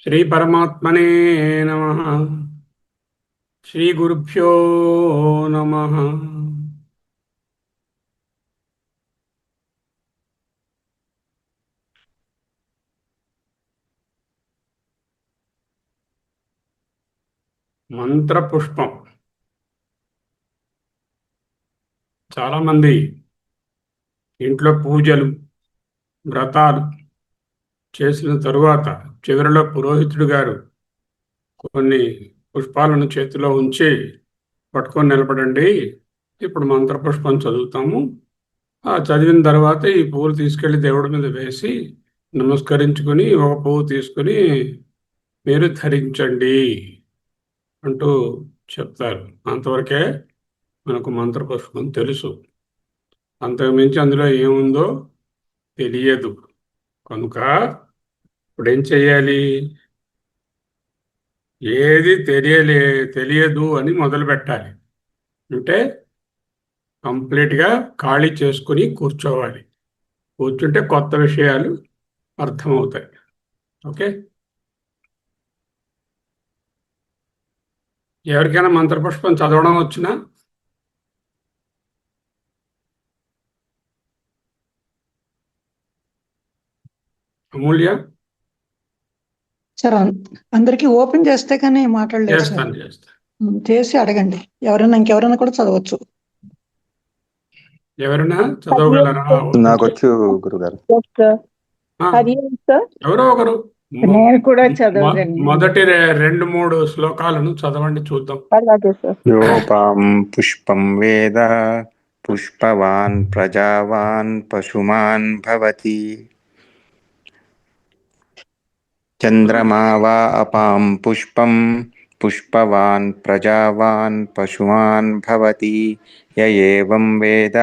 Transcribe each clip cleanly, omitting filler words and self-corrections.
శ్రీ పరమాత్మనే నమః. శ్రీ గురుభ్యో నమః. మంత్రపుష్పం. చాలామంది ఇంట్లో పూజలు వ్రతాలు చేసిన తరువాత చివరిలో పురోహితుడు గారు కొన్ని పుష్పాలను చేతిలో ఉంచి పట్టుకొని నిలబడండి, ఇప్పుడు మంత్రపుష్పం చదువుతాము, ఆ చదివిన తర్వాత ఈ పువ్వులు తీసుకెళ్లి దేవుడి మీద వేసి నమస్కరించుకొని ఒక పువ్వు తీసుకుని మీరు ధరించండి అంటూ చెప్తారు. అంతవరకే మనకు మంత్రపుష్పం తెలుసు. అంతకుమించి అందులో ఏముందో తెలియదు. కనుక ఇప్పుడు ఏం చెయ్యాలి? ఏది తెలియదు అని మొదలు పెట్టాలి. అంటే కంప్లీట్గా ఖాళీ చేసుకుని కూర్చోవాలి. కూర్చుంటే కొత్త విషయాలు అర్థమవుతాయి. ఓకే, ఎవరికైనా మంత్రపుష్పం చదవడం వచ్చినా? అమూల్య? సార్ అందరికి ఓపెన్ చేస్తే కానీ మాట్లాడలేదు సార్. చేస్తాను. చేసి అడగండి, ఇంకెవరైనా కూడా చదవచ్చు. ఎవరైనా చదవగలరా? నాకొచ్చు గురుగారు. ఎవరో ఒకరు నేను కూడా చదవగలను. మొదటి 2-3 శ్లోకాలను చదవండి, చూద్దాం. అలాగే సార్. యోపాం పుష్పం వేద పుష్పవాన్ ప్రజావాన్ పశుమాన్ భవతి. చంద్రమా వా అపాం పుష్పం పుష్పవాన్ ప్రజావాన్ పశుమాన్ భవతి. య ఏవం వేద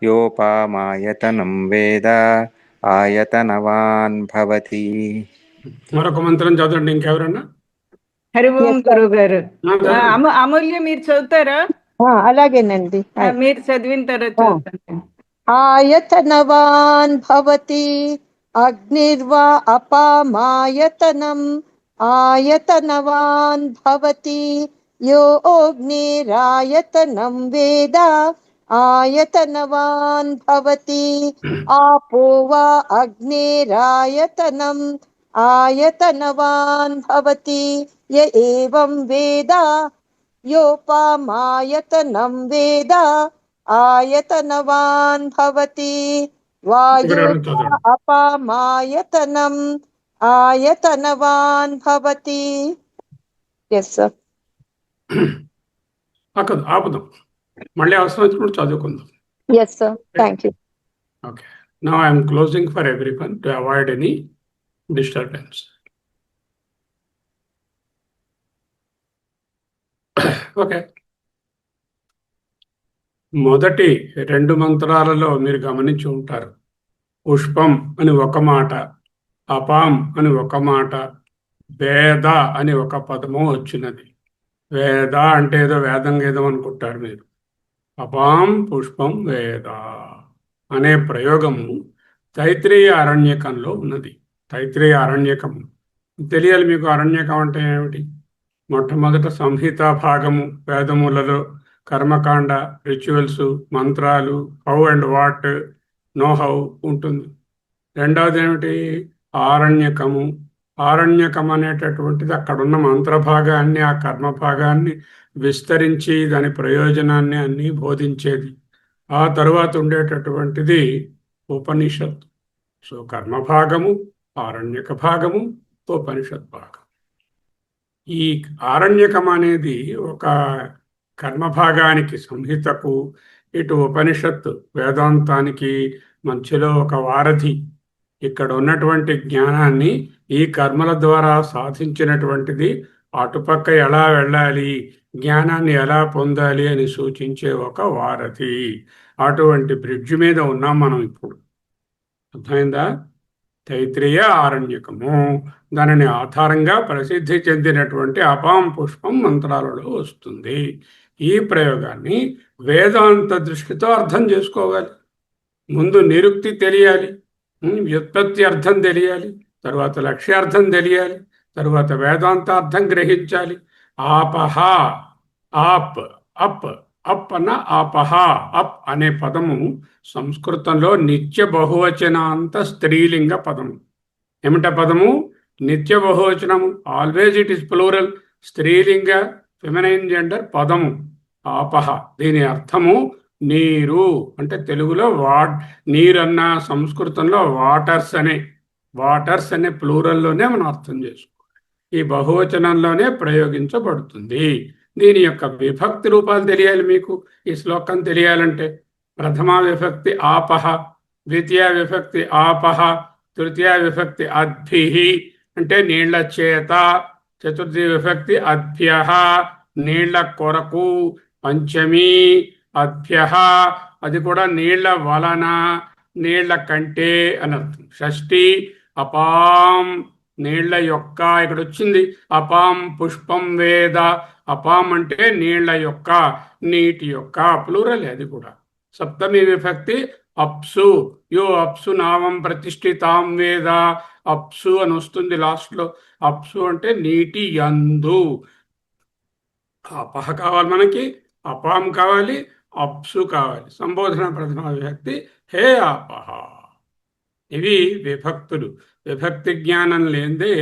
యోపామాయతనం వేద ఆయతనవాన్ భవతి. మరొక మంత్రం చదవండి ఇంకెవరన్నా. హరి ఓం గురువు గారు. అమూల్య మీరు చదువుతారా? అలాగేనండి, మీరు చదివిన తర్వాత చదువుతాను. ఆయతనవాన్ భవతి అగ్నిర్వా అపామాయతనం ఆయతనవాన్ భవతి యో అగ్నిరాయతనం వేద ఆయతనవాన్ భవతి. ఆపో వా అగ్నిరాయతనం ఆయతనవాన్ భవతి. య ఏవం వేద యోపామాయతనం వేద ఆయతనవాన్ భవతి. వాయు అపామాయతనం ఆయతనవాన్ భవతి. Yes sir. ఆపుదాం, మళ్ళీ అవసరం వచ్చినప్పుడు చదువుకుందాం. Yes sir, thank you. Okay, now I'm closing for everyone to avoid any disturbance. Okay, మొదటి 2 మంత్రాలలో మీరు గమనించి ఉంటారు. పుష్పం అని ఒక మాట, అపాం అని ఒక మాట, వేద అని ఒక పదము వచ్చినది. వేద అంటే ఏదో వేదం గేదం అనుకుంటారు మీరు. అపాం పుష్పం వేద అనే ప్రయోగము తైత్రేయ అరణ్యకంలో ఉన్నది. తైత్రేయ అరణ్యకము తెలియాలి మీకు. అరణ్యకం అంటే ఏమిటి? మొట్టమొదట సంహిత భాగము, వేదములలో కర్మకాండ, రిచువల్స్, మంత్రాలు, how and what, know how ఉంటుంది. రెండవది ఏమిటి? ఆరణ్యకము. ఆరణ్యకం అనేటటువంటిది అక్కడున్న మంత్రభాగాన్ని, ఆ కర్మభాగాన్ని విస్తరించి దాని ప్రయోజనాన్ని అన్నీ బోధించేది. ఆ తరువాత ఉండేటటువంటిది ఉపనిషత్తు. సో కర్మభాగము, ఆరణ్యక భాగము, ఉపనిషత్ భాగం. ఈ ఆరణ్యకం అనేది ఒక కర్మభాగానికి, సంహితకు, ఇటు ఉపనిషత్తు వేదాంతానికి మధ్యలో ఒక వారధి. ఇక్కడ ఉన్నటువంటి జ్ఞానాన్ని ఈ కర్మల ద్వారా సాధించినటువంటిది అటుపక్క ఎలా వెళ్ళాలి, జ్ఞానాన్ని ఎలా పొందాలి అని సూచించే ఒక వారధి. అటువంటి బ్రిడ్జ్ మీద ఉన్నాం మనం ఇప్పుడు. అర్థమైందా? తైత్రేయ ఆరణ్యకము, దానిని ఆధారంగా ప్రసిద్ధి చెందినటువంటి అపాం పుష్పం మంత్రాలలో వస్తుంది. ఈ ప్రయోగాన్ని వేదాంత దృష్టితో అర్థం చేసుకోవాలి. ముందు నిరుక్తి తెలియాలి, వ్యుత్పత్తి అర్థం తెలియాలి, తర్వాత లక్ష్యార్థం తెలియాలి, తరువాత వేదాంతార్థం గ్రహించాలి. ఆపహ, ఆప్, అప్, అప్ అన్న ఆపహ, అప్ అనే పదము సంస్కృతంలో నిత్య బహువచనాంత స్త్రీలింగ పదము. ఏమిట పదము? నిత్య బహువచనము, ఆల్వేజ్ ఇట్ ఇస్ ప్లూరల్, స్త్రీలింగ ఫెమినైన్ జెండర్ పదము ఆపహ. దీని అర్థము నీరు అంటే తెలుగులో నీరన్న, సంస్కృతంలో వాటర్స్ అనే ప్లూరల్లోనే మనం అర్థం చేసుకోవాలి. ఈ బహువచనంలోనే ప్రయోగించబడుతుంది. దీని యొక్క విభక్తి రూపాలు తెలియాలి మీకు. ఈ శ్లోకం తెలియాలంటే ప్రథమా విభక్తి ఆపహ, ద్వితీయ విభక్తి ఆపహ, తృతీయ విభక్తి అద్భిః అంటే నీళ్ల చేత, చతుర్థి విభక్తి అద్భ్యః నీళ్ల కొరకు, పంచమి అద్భ్యః అది కూడా నీళ్ల వలన, నీళ్ల కంటే అని అర్థం. షష్ఠి అపాం నీళ్ల యొక్క, ఇక్కడ వచ్చింది అపాం పుష్పం వేద. అపాం అంటే నీళ్ల యొక్క, నీటి యొక్క ప్లూరల్ అది కూడా. సప్తమి విభక్తి అప్సు, యో అప్సు నామం ప్రతిష్ఠితాం వేద. అప్సు అని వస్తుంది లాస్ట్లో. అప్సు అంటే నీటి యందు. అపహ కావాలి మనకి, అపాం కావాలి, అప్సు కావాలి. సంబోధన ప్రథమ విభక్తి హే ఆపహ. ఇవి విభక్తులు. విభక్తి జ్ఞానం లేనిదే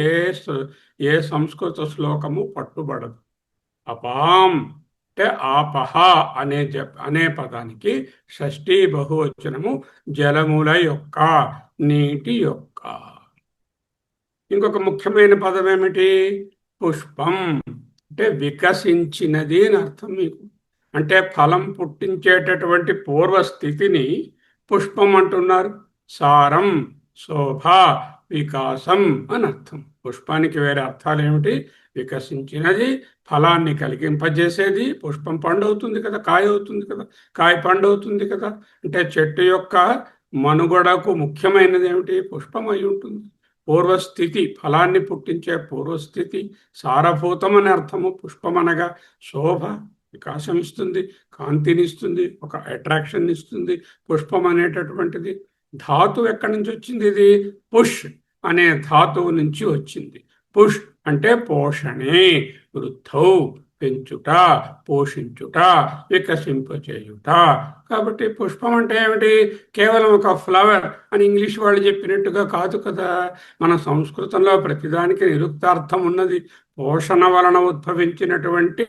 ఏ సంస్కృత శ్లోకము పట్టుబడదు. అపాం అంటే ఆపహ అనే పదానికి షష్ఠీ బహువచనము జలముల యొక్క, నీటి యొక్క. ఇంకొక ముఖ్యమైన పదం ఏమిటి? పుష్పం అంటే వికసించినది అని అర్థం మీకు. అంటే ఫలం పుట్టించేటటువంటి పూర్వస్థితిని పుష్పం అంటున్నారు. సారం, శోభ, వికాసం అని అర్థం. పుష్పానికి వేరే అర్థాలు ఏమిటి? వికసించినది, ఫలాన్ని కలిగింపజేసేది. పుష్పం పండు అవుతుంది కదా, కాయ అవుతుంది కదా, కాయ పండు అవుతుంది కదా. అంటే చెట్టు యొక్క మనుగడకు ముఖ్యమైనది ఏమిటి? పుష్పం అయి ఉంటుంది. పూర్వస్థితి, ఫలాన్ని పుట్టించే పూర్వస్థితి. సారభూతం అనే అర్థము. పుష్పం అనగా శోభ, వికాసం ఇస్తుంది, కాంతిని ఇస్తుంది, ఒక అట్రాక్షన్ ఇస్తుంది పుష్పం అనేటటువంటిది. ధాతువు ఎక్కడి నుంచి వచ్చింది? ఇది పుష్ అనే ధాతువు నుంచి వచ్చింది. పుష్ అంటే పోషణే, వృద్ధౌ పెంచుట, పోషించుట, వికసింపచేయుట. కాబట్టి పుష్పం అంటే ఏమిటి? కేవలం ఒక ఫ్లవర్ అని ఇంగ్లీష్ వాళ్ళు చెప్పినట్టుగా కాదు కదా. మన సంస్కృతంలో ప్రతిదానికి నిరుక్తార్థం ఉన్నది. పోషణ వలన ఉద్భవించినటువంటి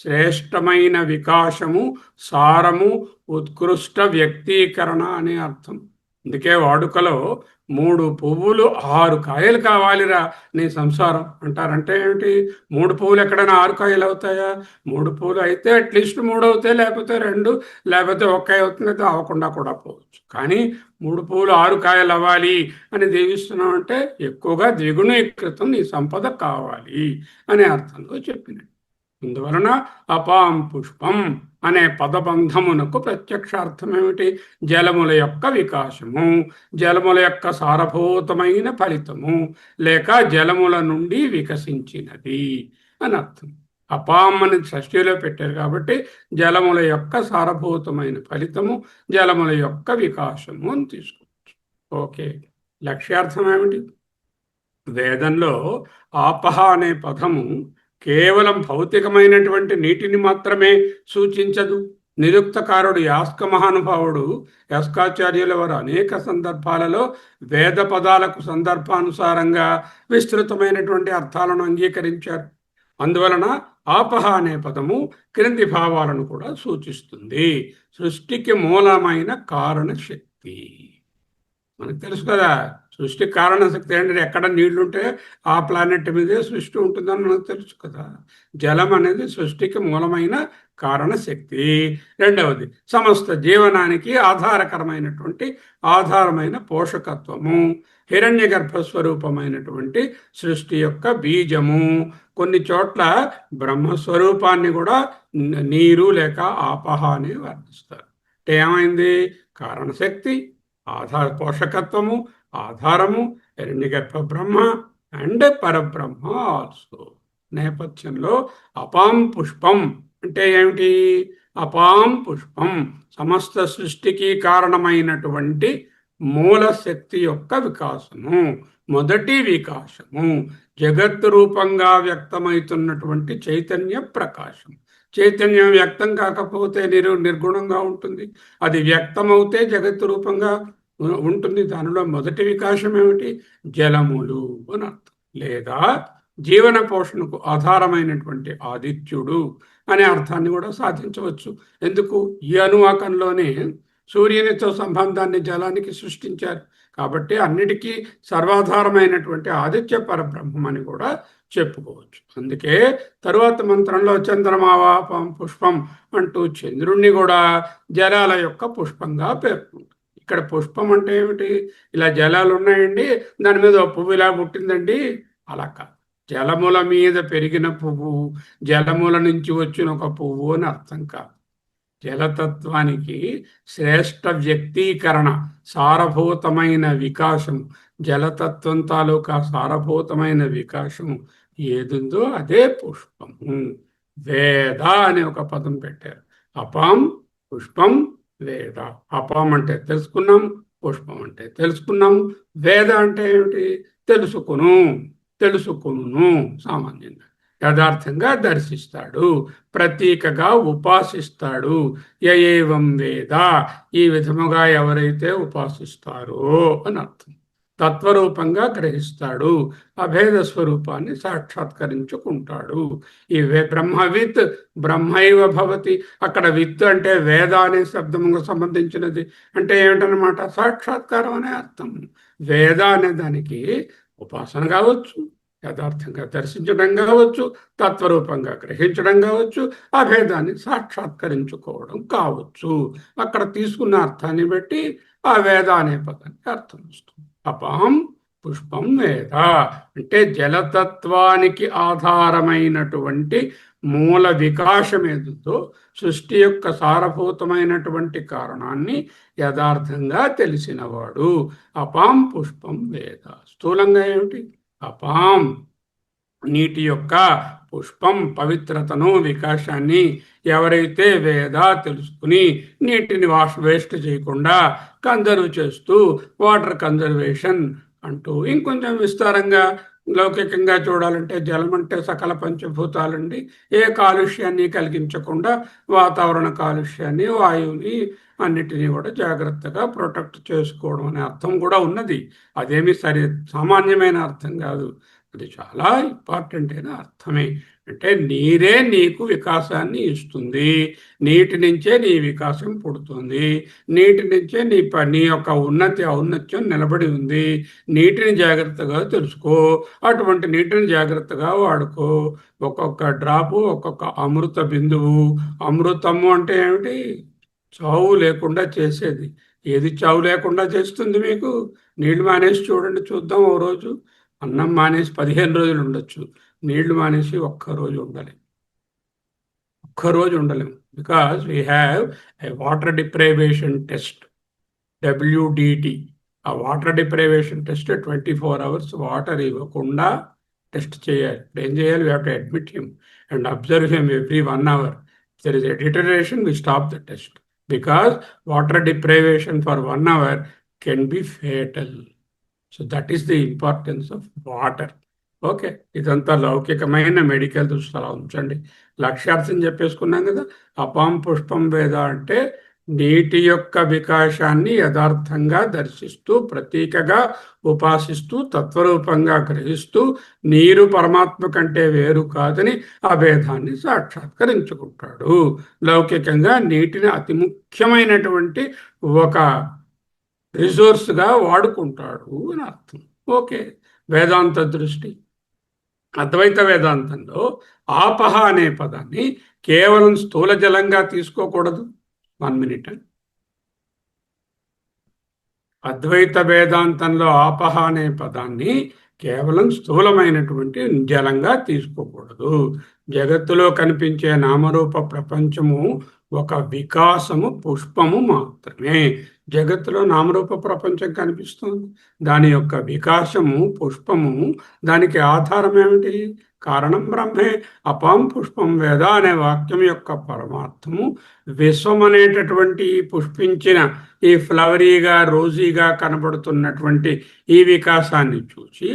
శ్రేష్టమైన వికాసము, సారము, ఉత్కృష్ట వ్యక్తీకరణ అనే అర్థం. అందుకే వాడుకలో 3 పువ్వులు 6 కాయలు కావాలిరా నీ సంసారం అంటారంటే ఏమిటి? 3 పువ్వులు ఎక్కడైనా 6 కాయలు అవుతాయా? 3 పువ్వులు అయితే అట్లీస్ట్ 3 అవుతాయి, లేకపోతే 2, లేకపోతే 1 కాయ అవుతుంది, అయితే అవ్వకుండా కూడా పోవచ్చు. కానీ 3 పువ్వులు 6 కాయలు అవ్వాలి అని దీవిస్తున్నాం అంటే ఎక్కువగా ద్విగుణీకృతం నీ సంపద కావాలి అనే అర్థంలో చెప్పినట్టు. అందువలన అపాం పుష్పం అనే పదబంధమునకు ప్రత్యక్షార్థం ఏమిటి? జలముల యొక్క వికాసము, జలముల యొక్క సారభూతమైన ఫలితము, లేక జలముల నుండి వికసించినది అని అర్థం. అపాం అని షష్ఠిలో పెట్టారు కాబట్టి జలముల యొక్క సారభూతమైన ఫలితము, జలముల యొక్క వికాసము అని తీసుకోవచ్చు. ఓకే, లక్ష్యార్థం ఏమిటి? వేదంలో ఆపహ అనే పదము కేవలం భౌతికమైనటువంటి నీటిని మాత్రమే సూచించదు. నిరుక్తకారుడు యాస్క మహానుభావుడు, యాస్కాచార్యుల వారు అనేక సందర్భాలలో వేద పదాలకు సందర్భానుసారంగా విస్తృతమైనటువంటి అర్థాలను అంగీకరించారు. అందువలన ఆపహ అనే పదము క్రింది భావాలను కూడా సూచిస్తుంది. సృష్టికి మూలమైన కారణ శక్తి. మనకు తెలుసు కదా, సృష్టి కారణ శక్తి అంటే ఎక్కడ నీళ్లుంటే ఆ ప్లానెట్ మీదే సృష్టి ఉంటుందని మనకు తెలుసు కదా. జలం అనేది సృష్టికి మూలమైన కారణ శక్తి. రెండవది సమస్త జీవనానికి ఆధారమైన పోషకత్వము. హిరణ్య గర్భస్వరూపమైనటువంటి సృష్టి యొక్క బీజము. కొన్ని చోట్ల బ్రహ్మస్వరూపాన్ని కూడా నీరు లేక ఆపహ అని వర్ణిస్తారు. అంటే ఏమైంది? కారణశక్తి, పోషకత్వము, ఆధారము, హిరణ్యగర్భ బ్రహ్మ అండ్ పరబ్రహ్మ ఆల్సో. నేపథ్యంలో అపాం పుష్పం అంటే ఏమిటి? అపాం పుష్పం సమస్త సృష్టికి కారణమైనటువంటి మూల శక్తి యొక్క వికాసము, మొదటి వికాసము. జగత్తు రూపంగా వ్యక్తమవుతున్నటువంటి చైతన్య ప్రకాశం. చైతన్యం వ్యక్తం కాకపోతే నిర్గుణంగా ఉంటుంది. అది వ్యక్తమవుతే జగత్తు రూపంగా ఉంటుంది. దానిలో మొదటి వికాసం ఏమిటి? జలములు అని అర్థం. లేదా జీవన పోషణకు ఆధారమైనటువంటి ఆదిత్యుడు అనే అర్థాన్ని కూడా సాధించవచ్చు. ఎందుకు? ఈ అనువాకంలోనే సూర్యునితో సంబంధాన్ని జలానికి సృష్టించారు. కాబట్టి అన్నిటికీ సర్వాధారమైనటువంటి ఆదిత్య పరబ్రహ్మం అని కూడా చెప్పుకోవచ్చు. అందుకే తరువాత మంత్రంలో చంద్రమావాపం పుష్పం అంటూ చంద్రుణ్ణి కూడా జలాల యొక్క పుష్పంగా పేర్కొంటారు. ఇక్కడ పుష్పం అంటే ఏమిటి? ఇలా జలాలు ఉన్నాయండి, దాని మీద ఒక పువ్వు ఇలా పుట్టిందండి, అలా కాదు. జలముల మీద పెరిగిన పువ్వు, జలముల నుంచి వచ్చిన ఒక పువ్వు అని అర్థం కాదు. జలతత్వానికి శ్రేష్ట వ్యక్తీకరణ, సారభూతమైన వికాసము, జలతత్వం తాలూకా సారభూతమైన వికాసము ఏదుందో అదే పుష్పము. వేద అనే ఒక పదం పెట్టారు. అపాం పుష్పం వేద. అపాం అంటే తెలుసుకున్నాం, పుష్పం అంటే తెలుసుకున్నాం, వేద అంటే ఏమిటి? తెలుసుకును. సామాన్యంగా యథార్థంగా దర్శిస్తాడు, ప్రతీకగా ఉపాసిస్తాడు. ఏవం వేద, ఈ విధముగా ఎవరైతే ఉపాసిస్తారో అని అర్థం. తత్వరూపంగా గ్రహిస్తాడు, అభేద స్వరూపాన్ని సాక్షాత్కరించుకుంటాడు. ఈ బ్రహ్మవిత్ బ్రహ్మైవ భవతి. అక్కడ విత్ అంటే వేద అనే శబ్దముకు సంబంధించినది. అంటే ఏమిటనమాట? సాక్షాత్కారం అనే అర్థం. వేద అనే దానికి ఉపాసన కావచ్చు, యథార్థంగా దర్శించడం కావచ్చు, తత్వరూపంగా గ్రహించడం కావచ్చు, అభేదాన్ని సాక్షాత్కరించుకోవడం కావచ్చు. అక్కడ తీసుకున్న అర్థాన్ని బట్టి ఆ వేద అనే పదానికి అర్థం వస్తుంది. అపాం పుష్పం వేద అంటే జలతత్వానికి ఆధారమైనటువంటి మూల వికాసం ఏదో సృష్టి యొక్క సారభూతమైనటువంటి కారణాన్ని యథార్థంగా తెలిసినవాడు. అపాం పుష్పం వేద. స్థూలంగా ఏమిటి? అపాం నీటి యొక్క, పుష్పం పవిత్రతను వికాసాన్ని ఎవరైతే వేద తెలుసుకుని నీటిని వేస్ట్ చేయకుండా కన్జర్వ్ చేస్తూ వాటర్ కన్జర్వేషన్ అంటూ ఇంకొంచెం విస్తారంగా లౌకికంగా చూడాలంటే జలం అంటే సకల పంచభూతాలండి. ఏ కాలుష్యాన్ని కలిగించకుండా వాతావరణ కాలుష్యాన్ని, వాయువుని అన్నిటినీ కూడా జాగ్రత్తగా ప్రొటెక్ట్ చేసుకోవడం అనే అర్థం కూడా ఉన్నది. అదేమి సామాన్యమైన అర్థం కాదు, అది చాలా ఇంపార్టెంట్ అయిన అర్థమే. అంటే నీరే నీకు వికాసాన్ని ఇస్తుంది, నీటి నుంచే నీ వికాసం పుడుతుంది, నీటి నుంచే నీ యొక్క ఔన్నత్యం నిలబడి ఉంది. నీటిని జాగ్రత్తగా తెలుసుకో, అటువంటి నీటిని జాగ్రత్తగా వాడుకో. ఒక్కొక్క డ్రాపు ఒక్కొక్క అమృత బిందువు. అమృతము అంటే ఏమిటి? చావు లేకుండా చేసేది. ఏది చావు లేకుండా చేస్తుంది మీకు? నీళ్లు మానేసి చూడండి, చూద్దాం. ఓ రోజు అన్నం మానేసి 15 రోజులు ఉండొచ్చు, నీళ్లు మానేసి ఒక్కరోజు ఉండలేము. Because we have a water deprivation test, WDT. ఆ water deprivation test 24 hours water ఇవ్వకుండా టెస్ట్ చేయాలి. ఏం చేయాలి? We have to admit him and observe him every 1 hour. If there is a deterioration, we stop the test. Because water deprivation for 1 hour can be fatal. So that is the importance of water. Okay, ఇదంతా లౌకికమైన medical దృష్టిలో ఉంచండి. లక్ష్యార్థం చెప్పేసుకున్నాం కదా. అపాం పుష్పం వేద అంటే నీటి యొక్క వికాసాన్ని యథార్థంగా దర్శిస్తూ, ప్రతీకగా ఉపాసిస్తూ, తత్వరూపంగా గ్రహిస్తూ, నీరు పరమాత్మ కంటే వేరు కాదని అభేదాన్ని సాక్షాత్కరించుకుంటాడు. లౌకికంగా నీటిని అతి ముఖ్యమైనటువంటి ఒక రిసోర్స్గా వాడుకుంటాడు అని అర్థం. ఓకే, వేదాంత దృష్టి. అద్వైత వేదాంతంలో ఆపహ అనే పదాన్ని కేవలం స్థూల జలంగా తీసుకోకూడదు. 1 minute. అద్వైత వేదాంతంలో ఆపహ అనే పదాన్ని కేవలం స్థూలమైనటువంటి జలంగా తీసుకోకూడదు. జగత్తులో కనిపించే నామరూప ప్రపంచము ఒక వికాసము, పుష్పము మాత్రమే. జగత్తులో నామరూప ప్రపంచం కనిపిస్తుంది. దాని యొక్క వికాసము పుష్పము, దానికి ఆధారం ఏమిటి? కారణం బ్రహ్మే. అపాం పుష్పం వేద అనే వాక్యం యొక్క పరమార్థము విశ్వం అనేటటువంటి పుష్పించిన ఈ ఫ్లవరీగా రోజీగా కనబడుతున్నటువంటి ఈ వికాసాన్ని చూసి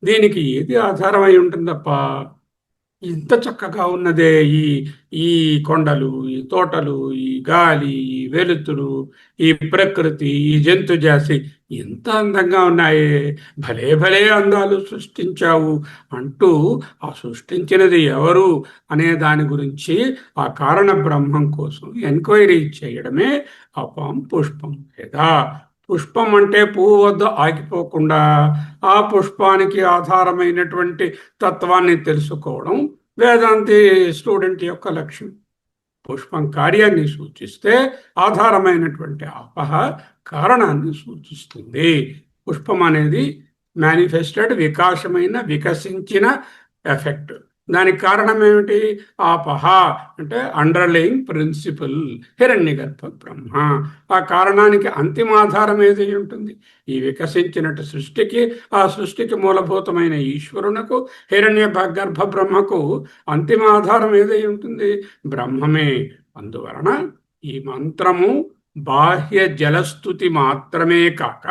దీనికి ఏది ఆధారమై ఉంటుందప్ప? ఇంత చక్కగా ఉన్నదే ఈ ఈ కొండలు, ఈ తోటలు, ఈ గాలి, ఈ వెలుతురు, ఈ ప్రకృతి, ఈ జంతుజాతి ఎంత అందంగా ఉన్నాయే, భలే భలే అందాలు సృష్టించావు అంటూ ఆ సృష్టించినది ఎవరు అనే దాని గురించి ఆ కారణ బ్రహ్మం కోసం ఎంక్వైరీ చేయడమే అపాం పుష్పం. లేదా పుష్పం అంటే పువ్వు వద్ద ఆగిపోకుండా ఆ పుష్పానికి ఆధారమైనటువంటి తత్వాన్ని తెలుసుకోవడం వేదాంతి స్టూడెంట్ యొక్క లక్ష్యం. పుష్పం కార్యాన్ని సూచిస్తే ఆధారమైనటువంటి అపహ కారణాన్ని సూచిస్తుంది. పుష్పం అనేది మేనిఫెస్టెడ్ వికాసమైన వికసించిన ఎఫెక్ట్. దానికి కారణం ఏమిటి? ఆపహ అంటే అండర్లయింగ్ ప్రిన్సిపల్ హిరణ్యగర్భ బ్రహ్మ. ఆ కారణానికి అంతిమాధారం ఏదై ఉంటుంది? ఈ వికసించినట్టు సృష్టికి, ఆ సృష్టికి మూలభూతమైన ఈశ్వరునకు, హిరణ్య గర్భ బ్రహ్మకు అంతిమాధారం ఏదై ఉంటుంది? బ్రహ్మమే. అందువలన ఈ మంత్రము బాహ్య జలస్తుతి మాత్రమే కాక,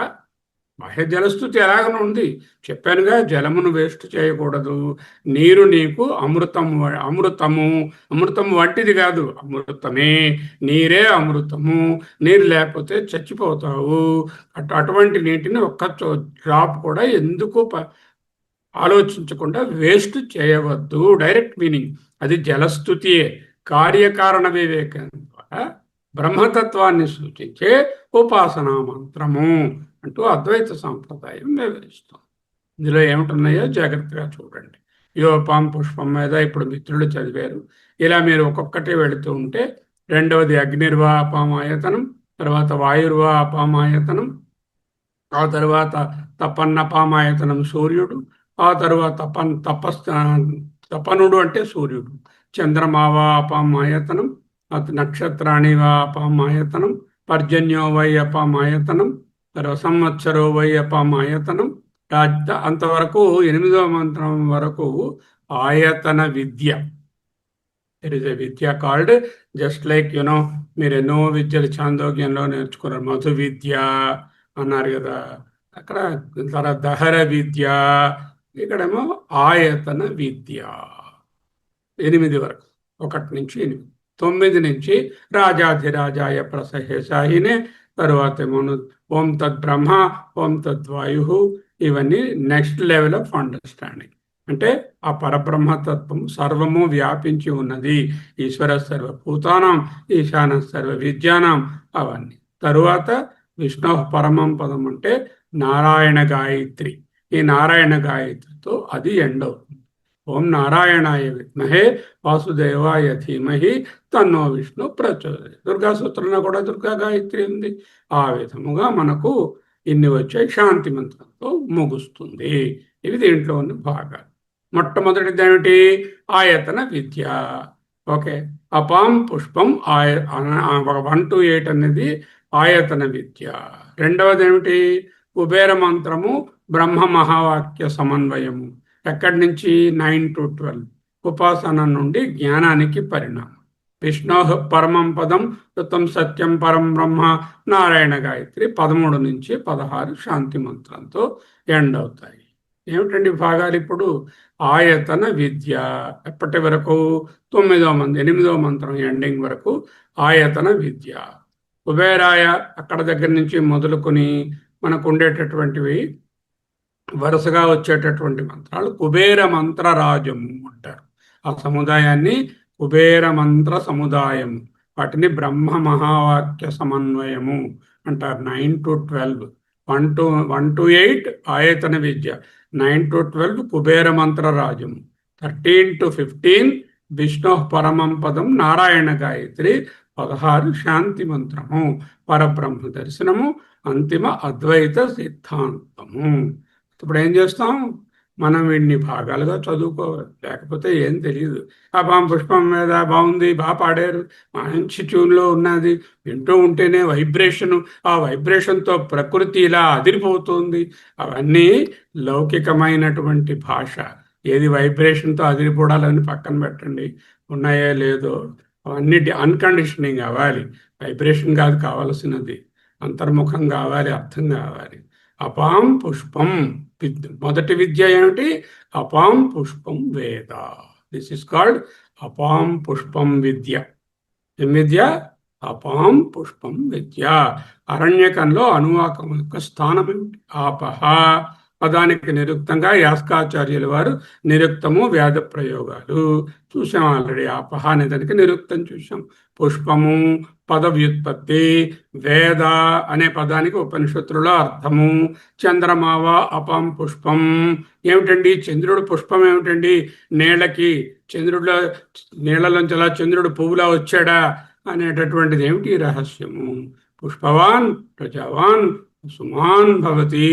బాహ్య జలస్థుతి ఎలాగనో ఉంది, చెప్పానుగా, జలమును వేస్ట్ చేయకూడదు. నీరు నీకు అమృతము వంటిది కాదు, అమృతమే. నీరే అమృతము. నీరు లేకపోతే చచ్చిపోతావు. అటువంటి నీటిని ఒక్క డ్రాప్ కూడా ఎందుకు ఆలోచించకుండా వేస్ట్ చేయవద్దు. డైరెక్ట్ మీనింగ్ అది జలస్థుతియే. కార్యకారణ వివేకం ద్వారా బ్రహ్మతత్వాన్ని సూచించే ఉపాసనా మంత్రము అంటూ అద్వైత సాంప్రదాయం వివరిస్తాం. ఇందులో ఏమిటున్నాయో జాగ్రత్తగా చూడండి. యోపాం పుష్పం మీద ఇప్పుడు మిత్రులు చదివారు. ఇలా మీరు ఒక్కొక్కటి వెళుతూ ఉంటే, రెండవది అగ్నిర్వా అపామాయతనం, తర్వాత వాయుర్వా అపామాయతనం, ఆ తర్వాత తపన్నపామాయతనం సూర్యుడు, ఆ తర్వాత తపనుడు అంటే సూర్యుడు, చంద్రమావా అపామాయతనం, నక్షత్రాణి వా అపామాయతనం, పర్జన్యో వై అపామాయతనం, తర్వాత సంవత్సరో వై అపామాయతనం. అంతవరకు 8వ మంత్రం వరకు ఆయతన విద్య. There is a vidya called, just like మీరు ఎన్నో విద్యలు చాందోగ్యంలో నేర్చుకున్నారు. మధు విద్య అన్నారు కదా, అక్కడ తర్వాత దహర విద్య, ఇక్కడేమో ఆయతన విద్య. 8 వరకు, 1 నుంచి 8. 9 నుంచి రాజాధిరాజాయ ప్రసహేషాహినే, తరువాత ఏమో ఓం తద్ బ్రహ్మ, ఓం తద్వాయు. ఇవన్నీ నెక్స్ట్ లెవెల్ ఆఫ్ అండర్స్టాండింగ్. అంటే ఆ పరబ్రహ్మతత్వం సర్వము వ్యాపించి ఉన్నది. ఈశ్వర సర్వభూతానాం ఈశాన సర్వ విద్యానాం, అవన్నీ. తరువాత విష్ణు పరమం పదం అంటే నారాయణ గాయత్రి. ఈ నారాయణ గాయత్రితో అది ఎండ్ అవుతుంది. ఓం నారాయణాయ విద్మహే వాసుదేవాయ ధీమహి తన్నో విష్ణు ప్రచోదయాత్. దుర్గా సూత్రంలో కూడా దుర్గా గాయత్రి ఉంది. ఆ విధముగా మనకు ఇన్ని వచ్చాయి. శాంతి మంత్రంతో ముగుస్తుంది. ఇవి దీంట్లో ఉన్న భాగాలు. మొట్టమొదటిది ఏమిటి? ఆయతన విద్య. ఓకే, అపాం పుష్పం 1 to 8 అనేది ఆయతన విద్య. రెండవది ఏమిటి? కుబేర మంత్రము బ్రహ్మ మహావాక్య సమన్వయము. ఎక్కడి నుంచి? 9 to 12. ఉపాసన నుండి జ్ఞానానికి పరిణామం. విష్ణో పరమం పదం ఋతం సత్యం పరం బ్రహ్మ నారాయణ గాయత్రి 13 నుంచి 16 శాంతి మంత్రంతో ఎండ్ అవుతాయి. ఏమిటండి భాగాలు ఇప్పుడు? ఆయతన విద్య ఎప్పటి వరకు? 8వ మంత్రం ఎండింగ్ వరకు ఆయతన విద్య. కుబేరాయ అక్కడ దగ్గర నుంచి మొదలుకొని మనకు ఉండేటటువంటివి వరుసగా వచ్చేటటువంటి మంత్రాలు కుబేర మంత్ర రాజము అంటారు. ఆ సముదాయాన్ని కుబేర మంత్ర సముదాయము, వాటిని బ్రహ్మ మహావాక్య సమన్వయము అంటారు. 9 to 12. 1 to 8 ఆయతన Vidya, 9 to 12 Kubera Mantra రాజము, 13 to 15 Vishnu పరమం పదం నారాయణ గాయత్రి, 16 శాంతి మంత్రము, పరబ్రహ్మ దర్శనము, అంతిమ అద్వైత సిద్ధాంతము. ఇప్పుడు ఏం చేస్తాం? మనం ఇన్ని భాగాలుగా చదువుకోవాలి, లేకపోతే ఏం తెలియదు. అపాం పుష్పం మీద బాగుంది, బాగా పాడారు, మంచి ట్యూన్లో ఉన్నది, వింటూ ఉంటేనే వైబ్రేషను, ఆ వైబ్రేషన్తో ప్రకృతి ఇలా అదిరిపోతుంది. అవన్నీ లౌకికమైనటువంటి భాష. ఏది వైబ్రేషన్తో అదిరిపోవడాలని పక్కన పెట్టండి, ఉన్నాయో లేదో, అవన్నీ అన్కండిషనింగ్ అవ్వాలి. వైబ్రేషన్ కాదు కావాల్సినది, అంతర్ముఖం కావాలి, అర్థం కావాలి. అపాం పుష్పం మొదటి విద్య ఏమిటి? అపాం పుష్పం వేద. దిస్ ఇస్ కాల్డ్ అపాం పుష్పం విద్య. ఏం విద్య? అపాం పుష్పం విద్య. అరణ్యకంలో అనువాకం యొక్క స్థానం ఏమిటి? ఆపహ పదానికి నిరుక్తంగా యాస్కాచార్యుల వారు నిరుక్తము వేద ప్రయోగాలు చూసాం ఆల్రెడీ. ఆపహ అనే దానికి నిరుక్తం చూసాం. పుష్పము పద వ్యుత్పత్తి, వేద అనే పదానికి ఉపనిషత్తులలో అర్థము. చంద్రమావ అపాం పుష్పం ఏమిటండి? చంద్రుడు పుష్పం ఏమిటండి? నీళ్ళకి చంద్రుడిలో, నీళ్లలోంచి అలా చంద్రుడు పువ్వులా వచ్చాడా అనేటటువంటిది ఏమిటి రహస్యము? పుష్పవాన్ ప్రజావాన్ సుమాన్ భవతి.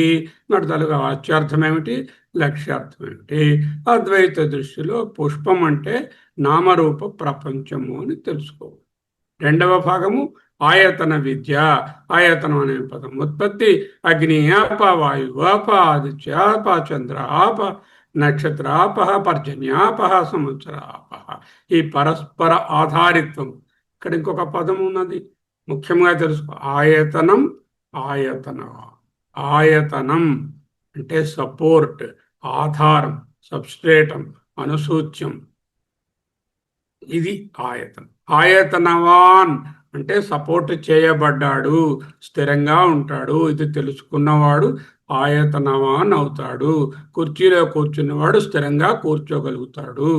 మరి తెలుగు వాచ్యార్థం ఏమిటి, లక్ష్యార్థం ఏమిటి? అద్వైత దృష్టిలో పుష్పం అంటే నామరూప ప్రపంచము అని తెలుసుకోవాలి. రెండవ భాగము ఆయతన విద్య. ఆయతనం అనే పదం ఉత్పత్తి అగ్ని ఆప, వాయువు ఆప, ఆదిత్య ఆప, చంద్ర ఆప, నక్షత్ర ఆపహ, పర్జన్యాపహ, సంవత్సర ఆపహ. ఈ పరస్పర ఆధారిత్వం. ఇక్కడ ఇంకొక పదం ఉన్నది ముఖ్యంగా తెలుసుకో. ఆయతనం, ఆయతన. ఆయతనం అంటే సపోర్ట్, ఆధారం, సబ్స్ట్రేటం, అనుసూచ్యం. ఇది ఆయతనం. ఆయతనవాన్ అంటే సపోర్ట్ చేయబడ్డాడు, స్థిరంగా ఉంటాడు. ఇది తెలుసుకున్నవాడు ఆయతనవాన్ అవుతాడు. కుర్చీలో కూర్చున్నవాడు స్థిరంగా కూర్చోగలుగుతాడు.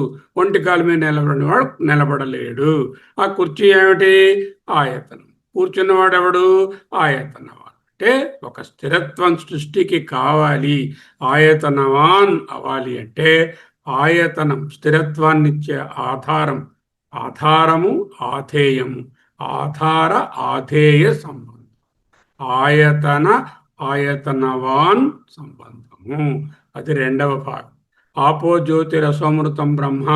ఒంటికాల మీద నిలబడినవాడు నిలబడలేడు. ఆ కుర్చీ ఏమిటి? ఆయతనం. కూర్చున్నవాడు ఎవడు? ఆయతనవాన్. అంటే ఒక స్థిరత్వం సృష్టికి కావాలి. ఆయతనవాన్ అవ్వాలి అంటే ఆయతనం స్థిరత్వాన్నిచ్చే ఆధారం. ఆధారము ఆధేయము. ఆధార ఆధేయ సంబంధం. ఆయతన ఆయతనవాన్ సంబంధము. అది రెండవ భాగం. ఆపో జ్యోతిరసోమృతం బ్రహ్మ,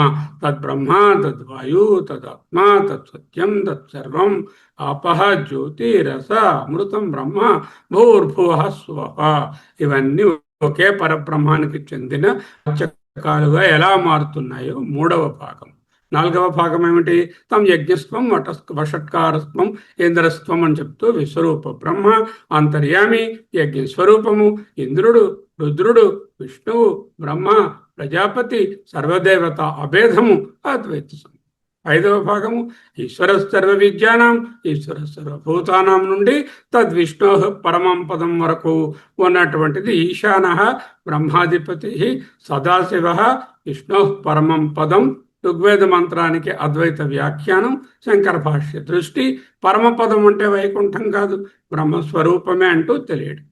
తద్బ్రహ్మ తద్వాయు తదాత్మ తత్సత్యం తత్సర్వం. ఆపహ జ్యోతిరస అమృతం బ్రహ్మ భూర్భువః స్వః. ఇవన్నీ ఒకే పరబ్రహ్మానికి చెందిన వాచకాలుగా ఎలా మారుతున్నాయో మూడవ భాగం. నాలుగవ భాగం ఏమిటి? తం యజ్ఞస్వం వషట్కారస్వం ఇంద్రస్వం అని చెప్తూ విశ్వరూప బ్రహ్మ అంతర్యామి, యజ్ఞ స్వరూపము ఇంద్రుడు, రుద్రుడు, విష్ణువు, బ్రహ్మ, ప్రజాపతి, సర్వదేవత అభేదము, అద్వైత. ఐదవ భాగము ఈశ్వర సర్వ విద్యానాం, ఈశ్వర సర్వభూతానాం నుండి తద్విష్ణో పరమం పదం వరకు ఉన్నటువంటిది ఈశాన బ్రహ్మాధిపతి సదాశివ విష్ణు పరమం పదం. ఋగ్వేద మంత్రానికి అద్వైత వ్యాఖ్యానం, శంకర భాష్య దృష్టి. పరమపదం అంటే వైకుంఠం కాదు, బ్రహ్మస్వరూపమే అంటూ తెలియడు.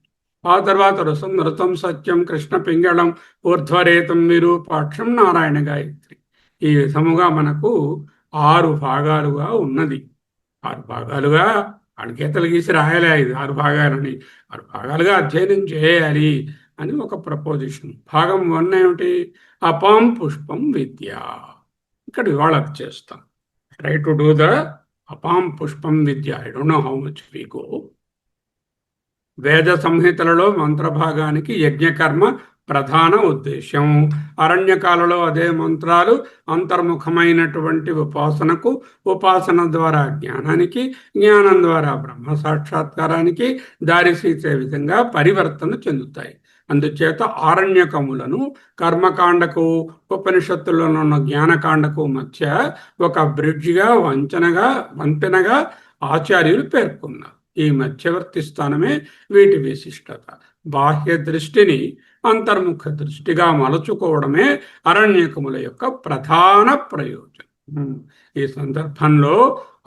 ఆ తర్వాత రసం నృతం సత్యం కృష్ణ పింగళం ఊర్ధ్వరేతం విరూపాక్షం నారాయణ గాయత్రి. ఈ విధముగా మనకు 6 భాగాలుగా ఉన్నది. 6 భాగాలుగా అణికేతలు గీసి రాయాలి. 6 భాగాలని 6 భాగాలుగా అధ్యయనం చేయాలి అని ఒక ప్రపోజిషన్. భాగం 1 ఏమిటి? అపాం పుష్పం విద్య. ఇక్కడ ఇవాళ అది చేస్తాం. Try to do the Apam Pushpam Vidya. I don't know how much we go. వేద సంహితలలో మంత్రభాగానికి యజ్ఞకర్మ ప్రధాన ఉద్దేశం. అరణ్యకాలలో అదే మంత్రాలు అంతర్ముఖమైనటువంటి ఉపాసనకు, ఉపాసన ద్వారా జ్ఞానానికి, జ్ఞానం ద్వారా బ్రహ్మ సాక్షాత్కారానికి దారితీసే విధంగా పరివర్తన చెందుతాయి. అందుచేత ఆరణ్యకములను కర్మకాండకు, ఉపనిషత్తులను జ్ఞానకాండకు మధ్య ఒక బ్రిడ్జిగా, వంతెనగా ఆచార్యులు పేర్కొన్నారు. ఈ మధ్యవర్తి స్థానమే వీటి విశిష్టత. బాహ్య దృష్టిని అంతర్ముఖ దృష్టిగా మలుచుకోవడమే అరణ్యకముల యొక్క ప్రధాన ప్రయోజనం. ఈ సందర్భంలో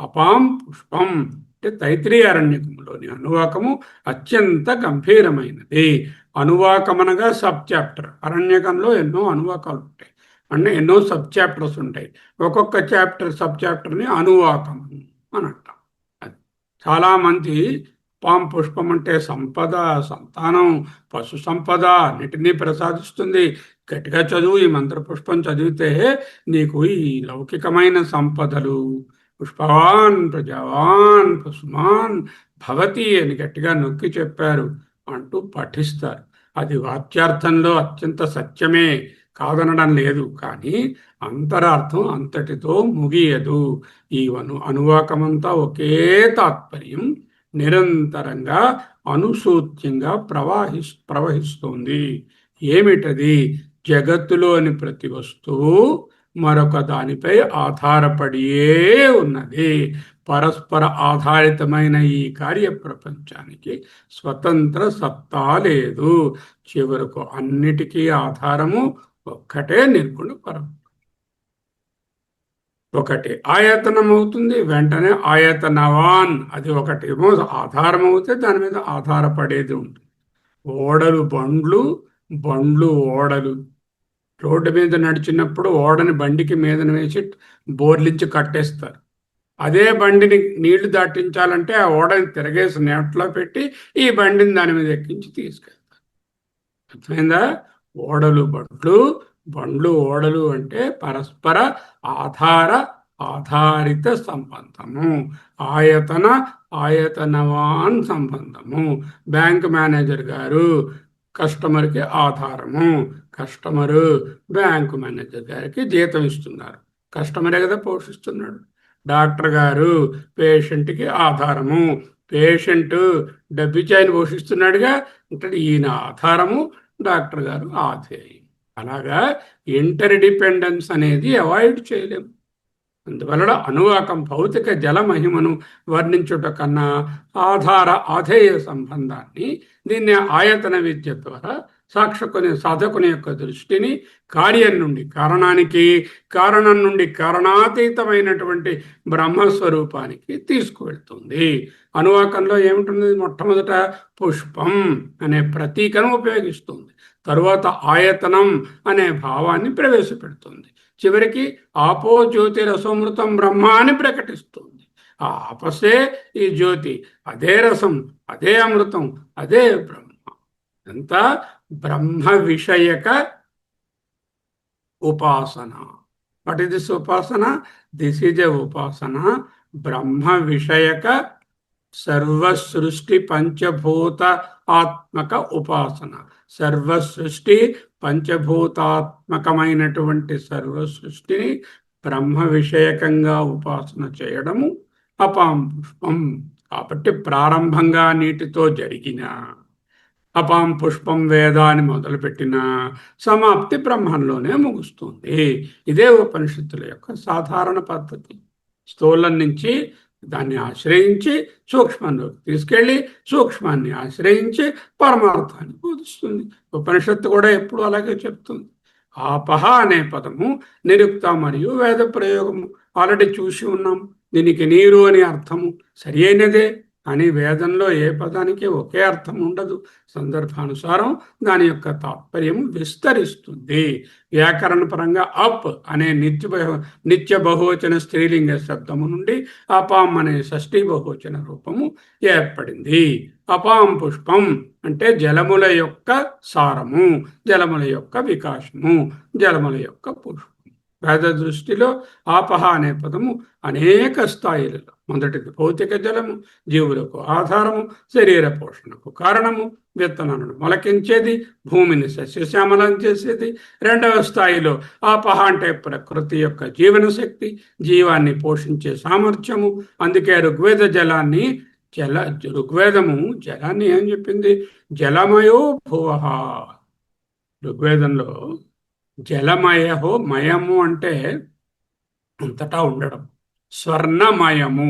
అపాం పుష్పం అంటే తైత్రీయ అరణ్యకములోని అనువాకము అత్యంత గంభీరమైనది. అనువాకమనగా సబ్ చాప్టర్. అరణ్యకంలో ఎన్నో అనువాకాలు ఉంటాయి, అంటే ఎన్నో సబ్ చాప్టర్స్ ఉంటాయి. ఒక్కొక్క చాప్టర్ సబ్ చాప్టర్ని అనువాకము అని అంటాం. చాలామంది అపాం పుష్పం అంటే సంపద, సంతానం, పశు సంపద అన్నిటినీ ప్రసాదిస్తుంది. గట్టిగా చదువు. ఈ మంత్రపుష్పం చదివితే నీకు ఈ లౌకికమైన సంపదలు, పుష్పవాన్ ప్రజావాన్ పశుమాన్ భవతి అని గట్టిగా నొక్కి చెప్పారు అంటూ పఠిస్తారు. అది వాక్యార్థంలో అత్యంత సత్యమే, కాదనడం లేదు. కానీ అంతరార్థం అంతటితో ముగియదు. ఈ అనువాకమంతా ఒకే తాత్పర్యం నిరంతరంగా అనుసూత్యంగా ప్రవహిస్తుంది. ఏమిటది? జగత్తులోని ప్రతి వస్తువు మరొక దానిపై ఆధారపడియే ఉన్నది. పరస్పర ఆధారితమైన ఈ కార్యప్రపంచానికి స్వతంత్ర సత్తా లేదు. చివరకు అన్నిటికీ ఆధారము ఒక్కటే, నిర్గుణ పరబ్రహ్మ. ఒకటి ఆయతనం అవుతుంది, వెంటనే ఆయతనవాన్, అది ఒకటేమో ఆధారం అవుతే దాని మీద ఆధారపడేది ఉంటుంది. ఓడలు బండ్లు, బండ్లు ఓడలు. రోడ్డు మీద నడిచినప్పుడు ఓడని బండికి మీదన వేసి బోర్లించి కట్టేస్తారు. అదే బండిని నీళ్లు దాటించాలంటే ఆ ఓడని తిరగేసి నెట్లో పెట్టి ఈ బండిని దాని మీద ఎక్కించి తీసుకెళ్తారు. అర్థమైందా? ఓడలు బండ్లు, బండ్లు ఓడలు అంటే పరస్పర ఆధారిత సంబంధము. ఆయతన ఆయతనవాన్ సంబంధము. బ్యాంక్ మేనేజర్ గారు కస్టమర్కి ఆధారము. కస్టమరు బ్యాంకు మేనేజర్ గారికి జీతం ఇస్తున్నారు. కస్టమరే కదా పోషిస్తున్నాడు. డాక్టర్ గారు పేషెంట్కి ఆధారము. పేషెంట్ డబ్బిచ్చి ఆయన పోషిస్తున్నాడుగా. అంటే ఈయన ఆధారము, డాక్టర్ గారు ఆధేయం. అలాగా ఇంటర్ డిపెండెన్స్ అనేది అవాయిడ్ చేయలేము. అందువలన అనువాకం భౌతిక జల మహిమను వర్ణించుట కన్నా ఆధేయ సంబంధాన్ని, దీన్ని ఆయతన విద్య ద్వారా సాధకుని యొక్క దృష్టిని కార్యం నుండి కారణానికి, కారణం నుండి కారణాతీతమైనటువంటి బ్రహ్మస్వరూపానికి తీసుకువెళ్తుంది. అనువాకంలో ఏమిటుంది? మొట్టమొదట పుష్పం అనే ప్రతీకను ఉపయోగిస్తుంది. తరువాత ఆయతనం అనే భావాన్ని ప్రవేశపెడుతుంది. చివరికి ఆపో జ్యోతి రసమృతం బ్రహ్మ అని ప్రకటిస్తుంది. ఆ ఆపసే ఈ జ్యోతి, అదే రసం, అదే అమృతం, అదే బ్రహ్మ. అంతా బ్రహ్మ విషయక ఉపాసన. వాట్ ఇస్ దిస్ ఉపాసన? దిస్ ఈజ్ ఎ ఉపాసన బ్రహ్మ విషయక సర్వసృష్టి పంచభూత ఆత్మక ఉపాసన. సర్వసృష్టి పంచభూతాత్మకమైనటువంటి సర్వసృష్టిని బ్రహ్మ విషయకంగా ఉపాసన చేయడము అపాం పుష్పం. కాబట్టి ప్రారంభంగా నీటితో జరిగిన అపాం పుష్పం వేదాన్ని మొదలుపెట్టిన సమాప్తి బ్రహ్మంలోనే ముగుస్తుంది. ఇదే ఉపనిషత్తుల యొక్క సాధారణ పద్ధతి. స్థూలం నుంచి దాన్ని ఆశ్రయించి సూక్ష్మంలోకి తీసుకెళ్ళి సూక్ష్మాన్ని ఆశ్రయించి పరమార్థాన్ని బోధిస్తుంది. ఉపనిషత్తు కూడా ఎప్పుడు అలాగే చెప్తుంది. ఆపహ అనే పదము నిరుక్త మరియు వేద ప్రయోగము ఆల్రెడీ చూసి ఉన్నాం. దీనికి నీరు అని అర్థము సరి అయినదే, కానీ వేదంలో ఏ పదానికి ఒకే అర్థం ఉండదు. సందర్భానుసారం దాని యొక్క తాత్పర్యం విస్తరిస్తుంది. వ్యాకరణ పరంగా అప్ అనే నిత్య బహువచన స్త్రీలింగ శబ్దము నుండి అపాం అనే షష్ఠీ బహువచన రూపము ఏర్పడింది. అపాం పుష్పం అంటే జలముల యొక్క సారము, జలముల యొక్క వికాసము, జలముల యొక్క పుష్పం. వేద దృష్టిలో ఆపహ అనే పదము అనేక స్థాయిలలో, మొదటిది భౌతిక జలము, జీవులకు ఆధారము, శరీర పోషణకు కారణము, విత్తనాలను మొలకించేది, భూమిని సస్యశ్యామలం చేసేది. రెండవ స్థాయిలో ఆపహ అంటే ప్రకృతి యొక్క జీవన శక్తి, జీవాన్ని పోషించే సామర్థ్యము. అందుకే ఋగ్వేదము జలాన్ని ఏం చెప్పింది? జలమయో భువః. ఋగ్వేదంలో జలమయహో, మయము అంటే అంతటా ఉండడం, స్వర్ణమయము.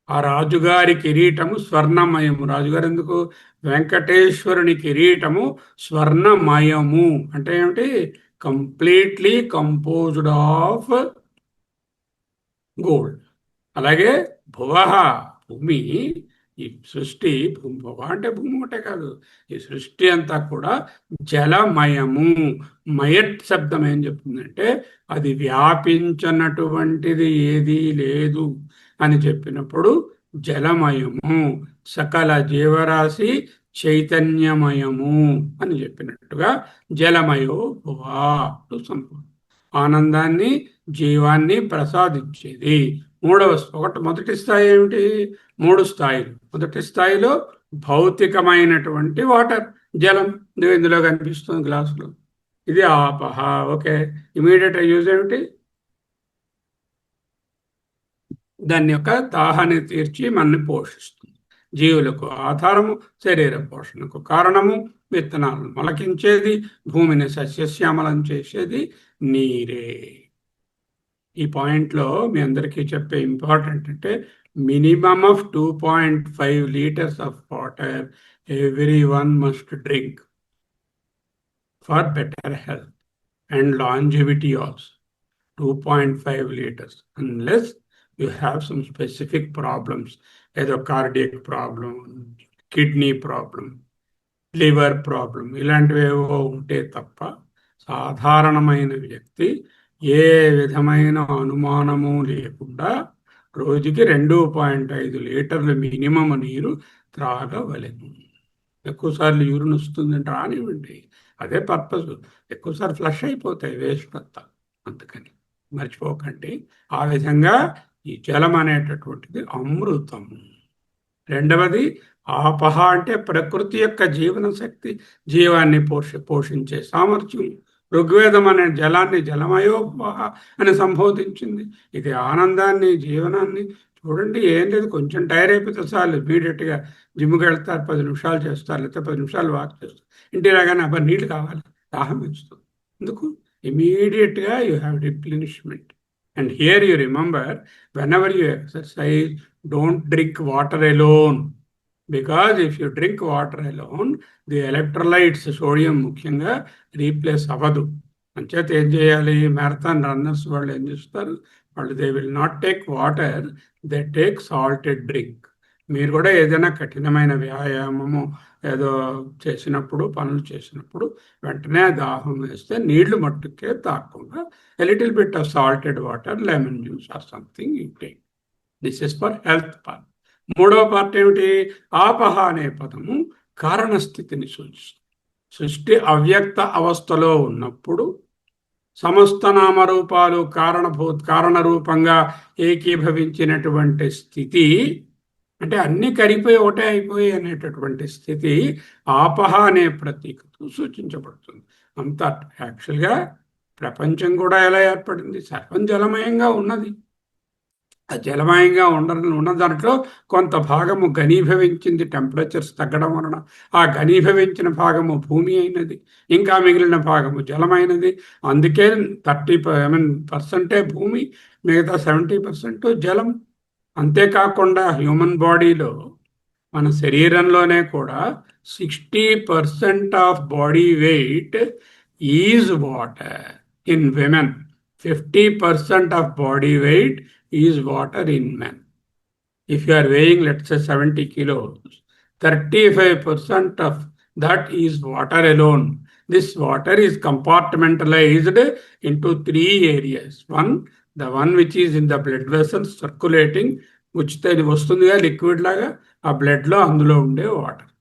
ఆ రాజుగారి కిరీటము స్వర్ణమయము. రాజుగారు ఎందుకు? వెంకటేశ్వరుని కిరీటము స్వర్ణమయము అంటే ఏమిటి? Completely composed of gold. అలాగే భువః భూమి, ఈ సృష్టి భువ అంటే భూమి ఒకటే కాదు, ఈ సృష్టి అంతా కూడా జలమయము. మయట్ శబ్దం ఏం చెప్తుందంటే అది వ్యాపించినటువంటిది ఏదీ లేదు అని చెప్పినప్పుడు జలమయము. సకల జీవరాశి చైతన్యమయము అని చెప్పినట్టుగా జలమయో భువా సంపూర్ణ ఆనందాన్ని జీవాన్ని ప్రసాదించేది. మొదటి స్థాయి ఏమిటి? 3 స్థాయిలు. మొదటి స్థాయిలో భౌతికమైనటువంటి వాటర్, జలం. ఇందులో కనిపిస్తుంది గ్లాసులో. ఇది ఆపహ. ఓకే, ఇమీడియట్ యూజ్ ఏమిటి? దాని యొక్క దాహాన్ని తీర్చి మనల్ని పోషిస్తుంది. జీవులకు ఆధారము, శరీర పోషణకు కారణము, విత్తనాలను మొలకించేది, భూమిని సస్యశ్యామలం చేసేది నీరే. ఈ పాయింట్లో మీ అందరికీ చెప్పే ఇంపార్టెంట్ అంటే minimum of 2.5 liters of water everyone must drink for better health and longevity also. 2.5 liters, unless you have some specific problems, either cardiac problem, kidney problem, liver problem, ఇలాంటివేవో ఉంటే తప్ప సాధారణమైన వ్యక్తి ఏ విధమైన అనుమానము లేకుండా రోజుకి 2.5 లీటర్ల మినిమం నీరు త్రాగవలెను. ఎక్కువసార్లు యూరిన్ వస్తుందంటే రానివ్వండి, అదే పర్పస్. ఎక్కువసార్లు ఫ్లష్ అయిపోతాయి వేస్ట్ అంతా, అందుకని మర్చిపోకండి. ఆ విధంగా ఈ జలం అనేటటువంటిది అమృతం. రెండవది ఆపహ అంటే ప్రకృతి యొక్క జీవన శక్తి, జీవాన్ని పోషించే సామర్థ్యం. ఋగ్వేదం అనే జలాన్ని జలమయోపహ అని సంబోధించింది. ఇది ఆనందాన్ని, జీవనాన్ని. చూడండి, ఏం లేదు, కొంచెం టైర్ అయిపోతే చాలు ఇమీడియట్గా జిమ్కి వెళ్తారు, 10 నిమిషాలు చేస్తారు, లేకపోతే 10 నిమిషాలు వాక్ చేస్తారు. ఇంటి రాగానే అబ్బా నీళ్ళు కావాలి, దాహం వేస్తుంది. ఎందుకు? ఇమీడియట్గా you have replenishment. And here you remember, whenever you exercise, don't drink water alone. Because if you drink water alone, the electrolytes, sodium ముఖ్యంగా రీప్లేస్ అవ్వదు. అంచేత ఏం చేయాలి? మ్యారథాన్ రన్నర్స్ వాళ్ళు ఏం చేస్తారు? వాళ్ళు they will not take water, they take salted drink. మీరు కూడా ఏదైనా కఠినమైన వ్యాయామము ఏదో చేసినప్పుడు, పనులు చేసినప్పుడు వెంటనే దాహం వేస్తే నీళ్లు మట్టుకే తాగకుండా a little bit of salted water, lemon juice or something you take. This is for health part. మూడవ పార్ట్ ఏమిటి? ఆపహ అనే పదము కారణస్థితిని సూచిస్తుంది. సృష్టి అవ్యక్త అవస్థలో ఉన్నప్పుడు సమస్త నామరూపాలు కారణ రూపంగా ఏకీభవించినటువంటి స్థితి, అంటే అన్ని కరిగిపోయి ఒకటే అయిపోయి అనేటటువంటి స్థితి ఆపహ అనే ప్రతీకతో సూచించబడుతుంది. అంతా యాక్చువల్గా ప్రపంచం కూడా ఎలా ఏర్పడింది? సర్వం జలమయంగా ఉన్నది. ఆ జలమయంగా ఉన్న దాంట్లో కొంత భాగము ఘనీభవించింది టెంపరేచర్స్ తగ్గడం వలన. ఆ ఘనీభవించిన భాగము భూమి అయినది, ఇంకా మిగిలిన భాగము జలమైనది. అందుకే 30% భూమి, మిగతా 70% జలం. అంతేకాకుండా హ్యూమన్ బాడీలో, మన శరీరంలోనే కూడా 60% of body weight is water in women, 50% of body weight is water in men. If you are weighing, let's say 70 kilos, 35% of that is water alone. This water is compartmentalized into 3 areas. One, the one which is in the blood vessels circulating, which then వస్తుందిగా liquid లాగా, ఆ బ్లడ్లో అందులో ఉండే water.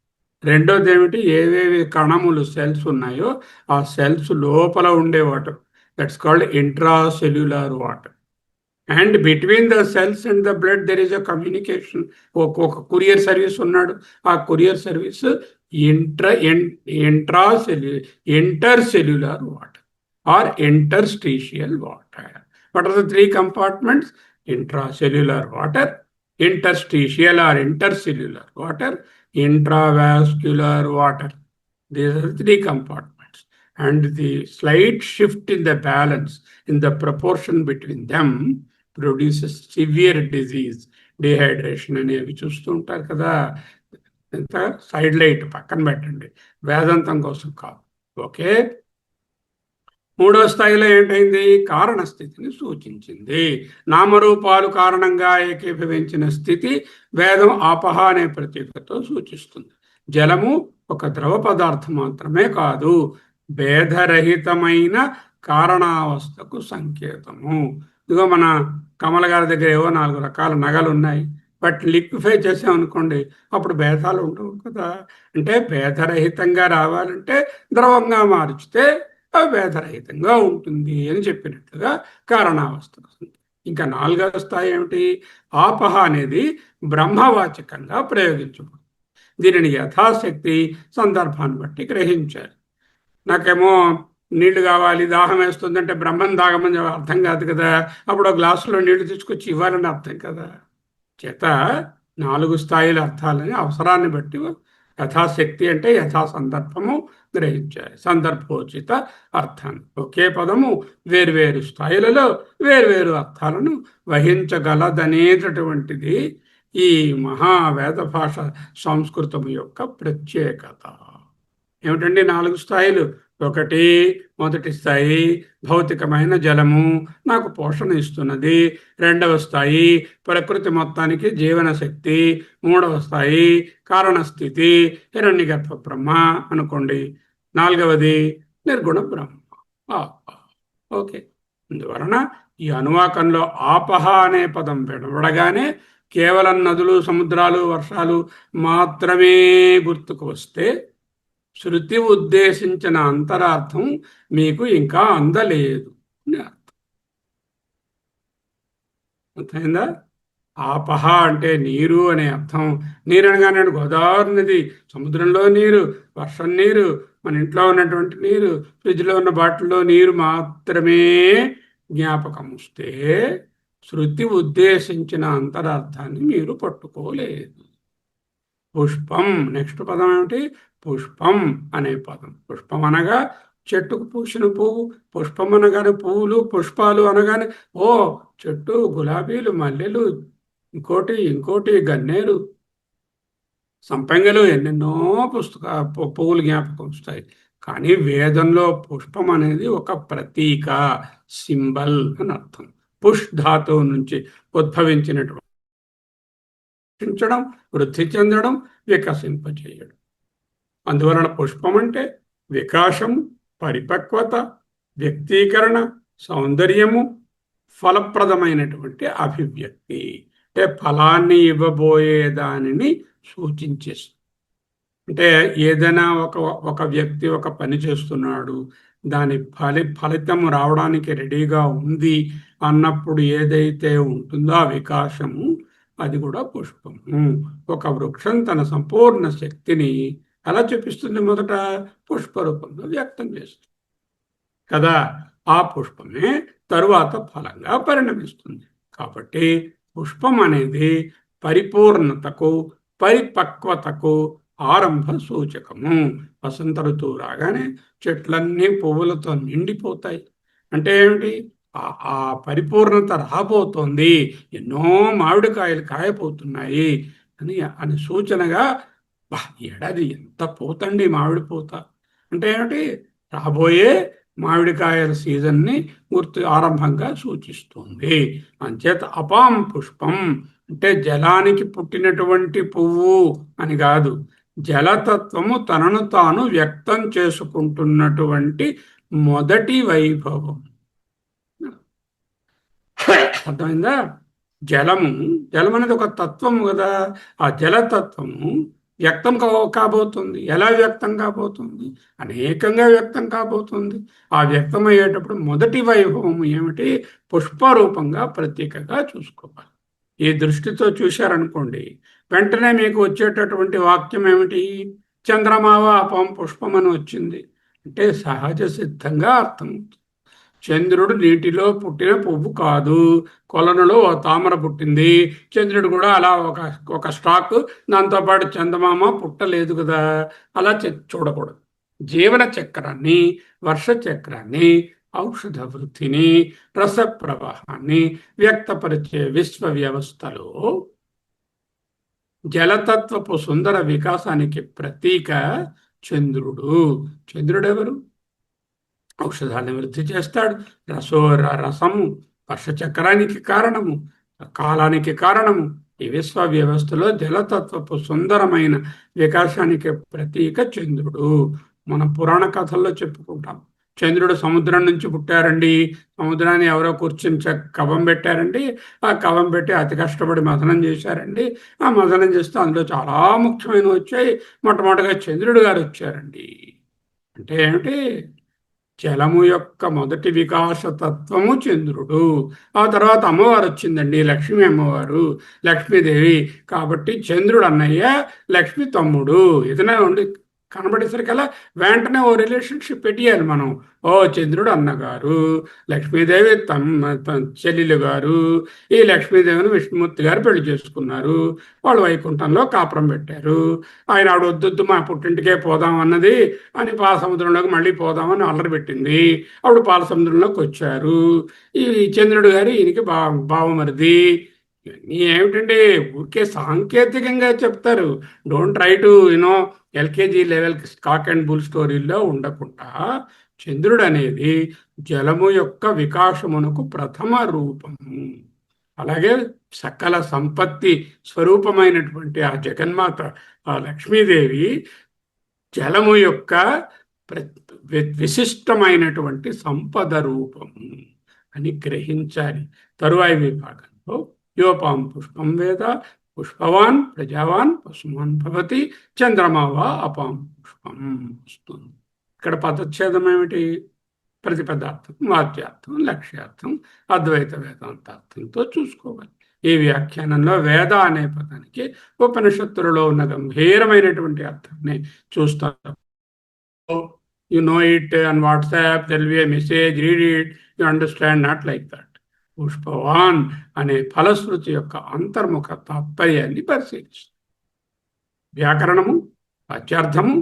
రెండోది ఏమిటి? ఏవేవి కణములు, cells ఉన్నాయో ఆ సెల్స్ లోపల ఉండే water, that's called intracellular water. And between the cells and the blood there is a communication. ఒక కొరియర్ సర్వీస్ ఉన్నాడు. ఆ courier service intercellular water or interstitial water. What are the 3 compartments? Intracellular water, interstitial or intercellular water, intravascular water. These are the 3 compartments. And the slight shift in the balance, in the proportion between them, produces severe disease, dehydration అనేవి చూస్తూ ఉంటారు కదా. ఎంత side light పక్కన పెట్టండి, వేదాంతం కోసం కాదు. Okay, మూడో స్థాయిలో ఏంటైంది? కారణస్థితిని సూచించింది. నామరూపాలు కారణంగా ఏకీభవించిన స్థితి వేదం ఆపహ అనే ప్రతీకతో సూచిస్తుంది. జలము ఒక ద్రవ పదార్థం మాత్రమే కాదు, భేదరహితమైన కారణావస్థకు సంకేతము. ఇదిగో మన కమల గారి దగ్గర ఏవో 4 రకాల నగలు ఉన్నాయి. బట్ లిక్విఫై చేసామనుకోండి అప్పుడు భేదాలు ఉండవు కదా. అంటే భేదరహితంగా రావాలంటే ద్రవంగా మార్చితే అవి భేదరహితంగా ఉంటుంది అని చెప్పినట్లుగా కారణావస్థ వస్తుంది. ఇంకా 4వ స్థాయి ఏమిటి? ఆపహ అనేది బ్రహ్మవాచకంగా ప్రయోగించబడుతుంది. దీనిని యథాశక్తి సందర్భాన్ని బట్టి గ్రహించాలి. నాకేమో నీళ్లు కావాలి, దాహం వేస్తుందంటే బ్రహ్మం తాగమని అర్థం కాదు కదా. అప్పుడు ఒక గ్లాసులో నీళ్లు తీసుకొచ్చి ఇవ్వాలని అర్థం కదా. చేత 4 స్థాయిల అర్థాలని అవసరాన్ని బట్టి యథాశక్తి అంటే యథా సందర్భము గ్రహించాలి. సందర్భోచిత అర్థాన్ని. ఒకే పదము వేర్వేరు స్థాయిలలో వేర్వేరు అర్థాలను వహించగలదనేటటువంటిది ఈ మహావేద భాష సంస్కృతం యొక్క ప్రత్యేకత. ఏమిటండి 4 స్థాయిలు? ఒకటి, మొదటి స్థాయి భౌతికమైన జలము నాకు పోషణ ఇస్తున్నది. 2వ స్థాయి ప్రకృతి మొత్తానికి జీవన శక్తి. 3వ స్థాయి కారణస్థితి హిరణ్యగర్భ బ్రహ్మ అనుకోండి. 4వది నిర్గుణ బ్రహ్మ. ఓకే. అందువలన ఈ అనువాకంలో ఆపహ అనే పదం వినబడగానే కేవలం నదులు, సముద్రాలు, వర్షాలు మాత్రమే గుర్తుకు వస్తే శృతి ఉద్దేశించిన అంతరార్థం మీకు ఇంకా అందలేదు అని అర్థం. అర్థమైందా? ఆపహ అంటే నీరు అనే అర్థం. నీరు అనగానే గోదావరి నది, సముద్రంలో నీరు, వర్షం నీరు, మన ఇంట్లో ఉన్నటువంటి నీరు, ఫ్రిడ్జ్లో ఉన్న బాటిల్లో నీరు మాత్రమే జ్ఞాపకం వస్తే శృతి ఉద్దేశించిన అంతరార్థాన్ని మీరు పట్టుకోలేదు. పుష్పం, నెక్స్ట్ పదం ఏమిటి? పుష్పం అనే పదం. పుష్పం అనగా చెట్టుకు పూసిన పువ్వు. పుష్పం అనగానే పువ్వులు, పుష్పాలు అనగానే ఓ చెట్టు, గులాబీలు, మల్లెలు, ఇంకోటి గన్నేరు, సంపెంగలు, ఎన్నెన్నో పువ్వులు జ్ఞాపకం వస్తాయి. కానీ వేదంలో పుష్పం అనేది ఒక ప్రతీక, సింబల్ అని అర్థం. పుష్ ధాతువు నుంచి ఉద్భవించినటువంటి వృద్ధి చెందడం, వికసింపజేయడం. అందువలన పుష్పం అంటే వికాసము, పరిపక్వత, వ్యక్తీకరణ, సౌందర్యము, ఫలప్రదమైనటువంటి అభివ్యక్తి. అంటే ఫలాన్ని ఇవ్వబోయే దానిని సూచించేస్తుంది. అంటే ఏదైనా ఒక వ్యక్తి ఒక పని చేస్తున్నాడు, దాని ఫలితం రావడానికి రెడీగా ఉంది అన్నప్పుడు ఏదైతే ఉంటుందో ఆ వికాసము, అది కూడా పుష్పము. ఒక వృక్షం తన సంపూర్ణ శక్తిని ఎలా చూపిస్తుంది? మొదట పుష్ప రూపంలో వ్యక్తం చేస్తుంది కదా. ఆ పుష్పమే తరువాత ఫలంగా పరిణమిస్తుంది. కాబట్టి పుష్పం అనేది పరిపూర్ణతకు, పరిపక్వతకు ఆరంభ సూచకము. వసంత ఋతువు రాగానే చెట్లన్నీ పువ్వులతో నిండిపోతాయి. అంటే ఏమిటి? ఆ పరిపూర్ణత రాబోతోంది, ఎన్నో మామిడికాయలు కాయపోతున్నాయి అని సూచనగా, ఏడాది ఎంత పోతండి మామిడి పూత అంటే ఏమిటి? రాబోయే మామిడికాయల సీజన్ని ఆరంభంగా సూచిస్తుంది. అంచేత అపాం పుష్పం అంటే జలానికి పుట్టినటువంటి పువ్వు అని కాదు, జలతత్వము తనను తాను వ్యక్తం చేసుకుంటున్నటువంటి మొదటి వైభవం. అర్థమైందా? జలం అనేది ఒక తత్వము కదా. ఆ జలతత్వము వ్యక్తం కాబోతుంది. ఎలా వ్యక్తం కాబోతుంది? అనేకంగా వ్యక్తం కాబోతుంది. ఆ వ్యక్తం అయ్యేటప్పుడు మొదటి వైభవం ఏమిటి? పుష్పరూపంగా ప్రత్యేకంగా చూసుకోవాలి. ఈ దృష్టితో చూశారనుకోండి, వెంటనే మీకు వచ్చేటటువంటి వాక్యం ఏమిటి? చంద్రమావ అపం పుష్పం అని వచ్చింది అంటే సహజ సిద్ధంగా అర్థమవుతుంది. చంద్రుడు నీటిలో పుట్టిన పువ్వు కాదు, కొలనులో తామర పుట్టింది. చంద్రుడు కూడా అలా ఒక స్టాక్, దాంతోపాటు చందమామ పుట్టలేదు కదా. అలా చూడకూడదు. జీవన చక్రాన్ని, వర్ష చక్రాన్ని, ఔషధ వృద్ధిని, రస ప్రవాహాన్ని వ్యక్తపరిచే విశ్వ వ్యవస్థలో జలతత్వపు సుందర వికాసానికి ప్రతీక చంద్రుడు. చంద్రుడెవరు? ఔషధాన్ని వృద్ధి చేస్తాడు. రసము వర్షచక్రానికి కారణము, కాలానికి కారణము. ఈ విశ్వ వ్యవస్థలో జలతత్వపు సుందరమైన వికాసానికి ప్రతీక చంద్రుడు. మన పురాణ కథల్లో చెప్పుకుంటాం. చంద్రుడు సముద్రం నుంచి పుట్టారండి, సముద్రాన్ని ఎవరో కూర్చుని కవం పెట్టారండి, ఆ కవం పెట్టి అతి కష్టపడి మథనం చేశారండి, ఆ మథనం చేస్తే అందులో చాలా ముఖ్యమైనవి వచ్చాయి. మొట్టమొదటిగా చంద్రుడు గారు వచ్చారండి. అంటే ఏమిటి? జలము యొక్క మొదటి వికాస తత్వము చంద్రుడు. ఆ తర్వాత అమ్మవారు వచ్చిందండి, లక్ష్మీ అమ్మవారు, లక్ష్మీదేవి. కాబట్టి చంద్రుడు అన్నయ్య, లక్ష్మి తమ్ముడు. ఏదైనా ఉండి కనబడేసరికల్లా వెంటనే ఓ రిలేషన్షిప్ పెట్టేయాలి మనం. ఓ చంద్రుడు అన్నగారు, లక్ష్మీదేవి చెల్లెలు గారు, ఈ లక్ష్మీదేవిని విష్ణుమూర్తి గారు పెళ్లి చేసుకున్నారు, వాళ్ళు వైకుంఠంలో కాపురం పెట్టారు. ఆయన ఆవిడ వద్దొద్దు మా పుట్టింటికే పోదాం అన్నది అని పాలసముద్రంలోకి మళ్ళీ పోదామని అల్లరి పెట్టింది. అప్పుడు పాలసముద్రంలోకి వచ్చారు. ఈ చంద్రుడు గారు ఈయనకి బావమరిది. ఇవన్నీ ఏమిటండి, ఊరికే సాంకేతికంగా చెప్తారు. Don't try to you know LKG level cock and bull స్టోరీల్లో ఉండకుండా చంద్రుడు అనేది జలము యొక్క వికాసమునకు ప్రథమ రూపము. అలాగే సకల సంపత్తి స్వరూపమైనటువంటి ఆ జగన్మాత, ఆ లక్ష్మీదేవి జలము యొక్క విశిష్టమైనటువంటి సంపద రూపము అని గ్రహించాలి. తరువాయి విభాగంలో యోపాం పుష్పం వేద పుష్పవాన్ ప్రజావాన్ పశుమాన్ భవతి చంద్రమా వా అపాం పుష్పం వస్తుంది. ఇక్కడ పదచ్ఛేదం ఏమిటి? ప్రతిపదార్థం, వాక్యార్థం, లక్ష్యార్థం, అద్వైత వేదాంతార్థంతో చూసుకోవాలి. ఈ వ్యాఖ్యానంలో వేద అనే పదానికి ఉపనిషత్తులలో ఉన్న గంభీరమైనటువంటి అర్థాన్ని చూస్తారు. You know it on WhatsApp, there will be a message, read it, you understand, not like that. పుష్పవాన్ అనే ఫలశ్రుతి యొక్క అంతర్ముఖ తాత్పర్యాన్ని పరిశీలిస్తుంది. వ్యాకరణము, వాచ్యార్థము,